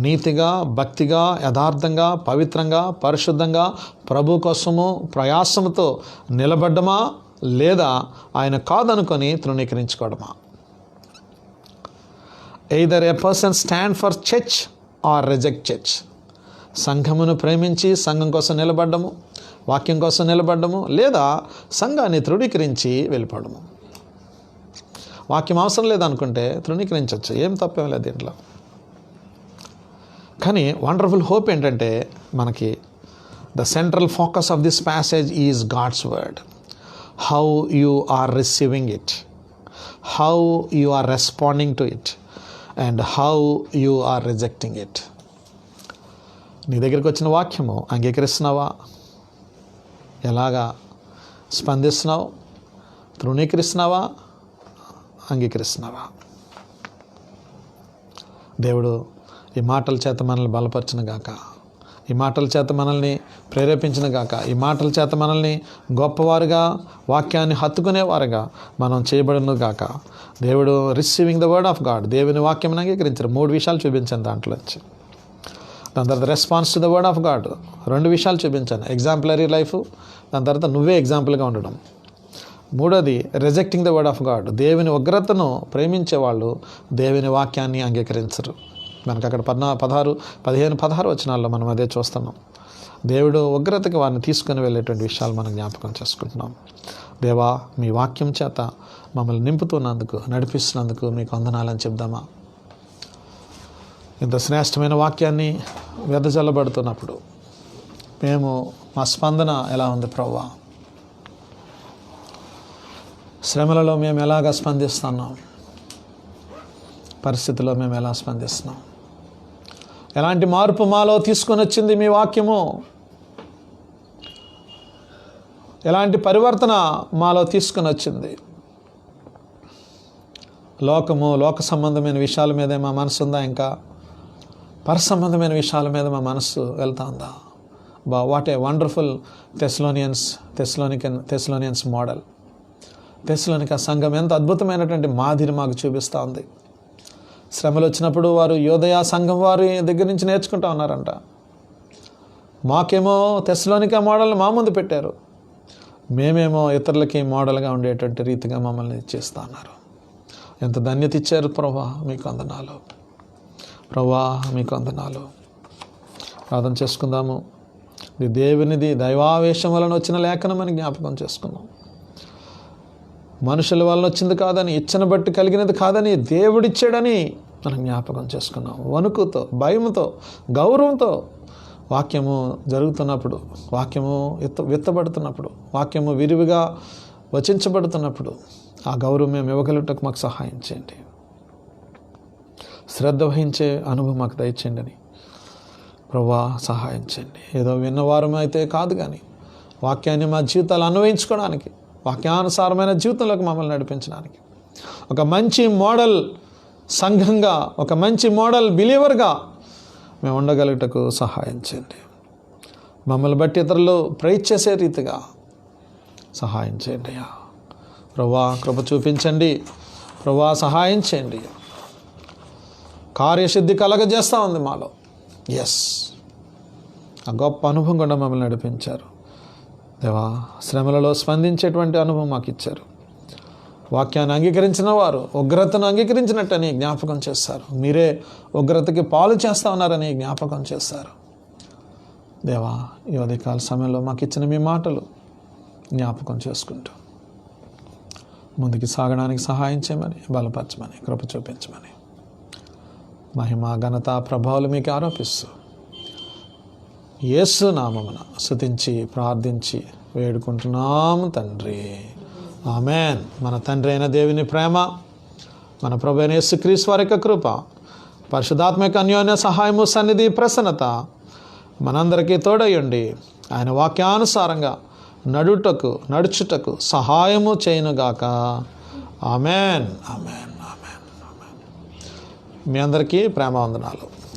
నీతిగా, భక్తిగా, యథార్థంగా, పవిత్రంగా, పరిశుద్ధంగా ప్రభు కోసము ప్రయాసముతో నిలబడ్డమా, లేదా ఆయన కాదనుకొని తృణీకరించుకోవడమా? Either a person stand for church or reject church. సంఘమును ప్రేమించి సంఘం కోసం నిలబడ్డము, వాక్యం కోసం నిలబడ్డము, లేదా సంఘాన్ని తృణీకరించి వెళ్ళిపోవడము. వాక్యం అవసరం లేదనుకుంటే తృణీకరించవచ్చు, ఏం తప్పేం లేదు దీంట్లో. కానీ వండర్ఫుల్ హోప్ ఏంటంటే, మనకి The central focus of this passage is God's word. How you are receiving it, how you are responding to it, and how you are rejecting it. నీ దగ్గరికి వచ్చిన వాక్యము అంగీకరిస్తున్నావా? ఎలాగా స్పందిస్తున్నావు? తృణీకరిస్తున్నావా? అంగీకరిస్తున్నావా? దేవుడు ఈ మాటల చేత మనల్ని బలపరచును గాక, ఈ మాటల చేత మనల్ని ప్రేరేపించిన గాక, ఈ మాటల చేత మనల్ని గొప్పవారుగా, వాక్యాన్ని హత్తుకునేవారుగా మనం చేయబడును గాక. దేవుడు receiving the word of God, దేవుని వాక్యం అంగీకరించారు. 3 విషయాలు చూపించాను దాంట్లో వచ్చి. దాని తర్వాత response to the word of God 2 విషయాలు చూపించాను. ఎగ్జాంపులరీ లైఫ్, దాని తర్వాత నువ్వే ఎగ్జాంపుల్గా ఉండడం. 3వది rejecting the word of God, దేవుని ఉగ్రతను ప్రేమించే వాళ్ళు దేవుని వాక్యాన్ని అంగీకరించరు. మనకు అక్కడ 15-16 వచనాల్లో మనం అదే చూస్తున్నాం. దేవుడు ఉగ్రతకి వారిని తీసుకుని వెళ్ళేటువంటి విషయాలు మనం జ్ఞాపకం చేసుకుంటున్నాం. దేవా, మీ వాక్యం చేత మమ్మల్ని నింపుతున్నందుకు, నడిపిస్తున్నందుకు మీకు వందనాలని చెప్దామా? ఇంత శ్రేష్టమైన వాక్యాన్ని వెదజల్లబడుతున్నప్పుడు మా స్పందన ఎలా ఉంది ప్రభువా? శ్రమలలో మేము ఎలాగా స్పందిస్తున్నాం? పరిస్థితుల్లో మేము ఎలా స్పందిస్తున్నాం? ఎలాంటి మార్పు మాలో తీసుకొని వచ్చింది మీ వాక్యము? ఎలాంటి పరివర్తన మాలో తీసుకొని వచ్చింది? లోక సంబంధమైన విషయాల మీదే మా మనసు ఉందా? ఇంకా పరసంబంధమైన విషయాల మీద మా మనసు వెళ్తా ఉందా? What a wonderful Thessalonians model. తెస్సలోనిక సంఘం ఎంత అద్భుతమైనటువంటి మాదిరి మాకు చూపిస్తూ ఉంది. శ్రమలు వచ్చినప్పుడు వారు యోదయ సంఘం వారి దగ్గర నుంచి నేర్చుకుంటా ఉన్నారంట. మాకేమో తెస్సలోనిక మోడల్ మా ముందు పెట్టారు, మేమేమో ఇతరులకి మోడల్గా ఉండేటువంటి రీతిగా మమ్మల్ని చేస్తూ ఉన్నారు. ఎంత ధన్యత ఇచ్చారు ప్రభువా, మీకు వందనాలు. ప్రభువా, మీకు వందనాలు. ప్రార్థన చేసుకుందాము. ఇది దేవునిది, దైవావేశం వలన వచ్చిన లేఖనం అని జ్ఞాపకం చేసుకుందాం. మనుషుల వలన వచ్చింది కాదని, ఇచ్చను బట్టి కలిగినది కాదని, దేవుడిచ్చాడని మనం జ్ఞాపకం చేసుకున్నాం. వణుకుతో, భయంతో, గౌరవంతో వాక్యము జరుగుతున్నప్పుడు, వాక్యము విత్తబడుతున్నప్పుడు, వాక్యము విరివిగా వచించబడుతున్నప్పుడు ఆ గౌరవం మేము ఇవ్వగలుగుటకు మాకు సహాయం చేయండి. శ్రద్ధ వహించే అనుభవం మాకు దయచేయండి అని ప్రభువా సహాయం చేయండి. ఏదో విన్నవారం అయితే కాదు, కానీ వాక్యాన్ని మా జీవితాలు అన్వయించుకోవడానికి, వాక్యానుసారమైన జీవితంలోకి మమ్మల్ని నడిపించడానికి, ఒక మంచి మోడల్ సంఘంగా, ఒక మంచి మోడల్ బిలీవర్గా మేము ఉండగలుగుటకు సహాయం చేయండి. మమ్మల్ని బట్టి ఇతరులు ప్రైజ్ చేసే రీతిగా సహాయం చేయండి అయ్యా. ప్రభువా కృప చూపించండి, ప్రభువా సహాయం చేయండి. కార్యసిద్ధి కలగజేస్తూ ఉంది మాలో. ఆ గొప్ప అనుభవం కూడా మమ్మల్ని నడిపించారు దేవా. శ్రమలలో స్పందించేటువంటి అనుభవం మాకు ఇచ్చారు. వాక్యాన్ని అంగీకరించిన వారు ఉగ్రతను అంగీకరించినట్టని జ్ఞాపకం చేస్తారు. మీరే ఉగ్రతకి పాలు చేస్తూ ఉన్నారని జ్ఞాపకం చేస్తారు దేవా. ఈ ఉదయకాల సమయంలో మాకు ఇచ్చిన మీ మాటలు జ్ఞాపకం చేసుకుంటూ ముందుకు సాగడానికి సహాయం చేయమని, బలపరచమని, కృప చూపించమని, మహిమ ఘనత ప్రభావాలు మీకు ఆరోపిస్తూ యేసు నామమున స్తుతించి ప్రార్థించి వేడుకుంటున్నాము తండ్రి, ఆమెన్. మన తండ్రి అయిన దేవుని ప్రేమ, మన ప్రభు అయిన యేసుక్రీస్తు వారి యొక్క కృప, పరిశుద్ధాత్మక అన్యోన్య సహాయము, సన్నిధి, ప్రసన్నత మనందరికీ తోడయ్యండి. ఆయన వాక్యానుసారంగా నడుచుటకు సహాయము చేయనుగాక. ఆమెన్, ఆమెన్, ఆమెన్, ఆమెన్. మీ అందరికీ ప్రేమ వందనాలు.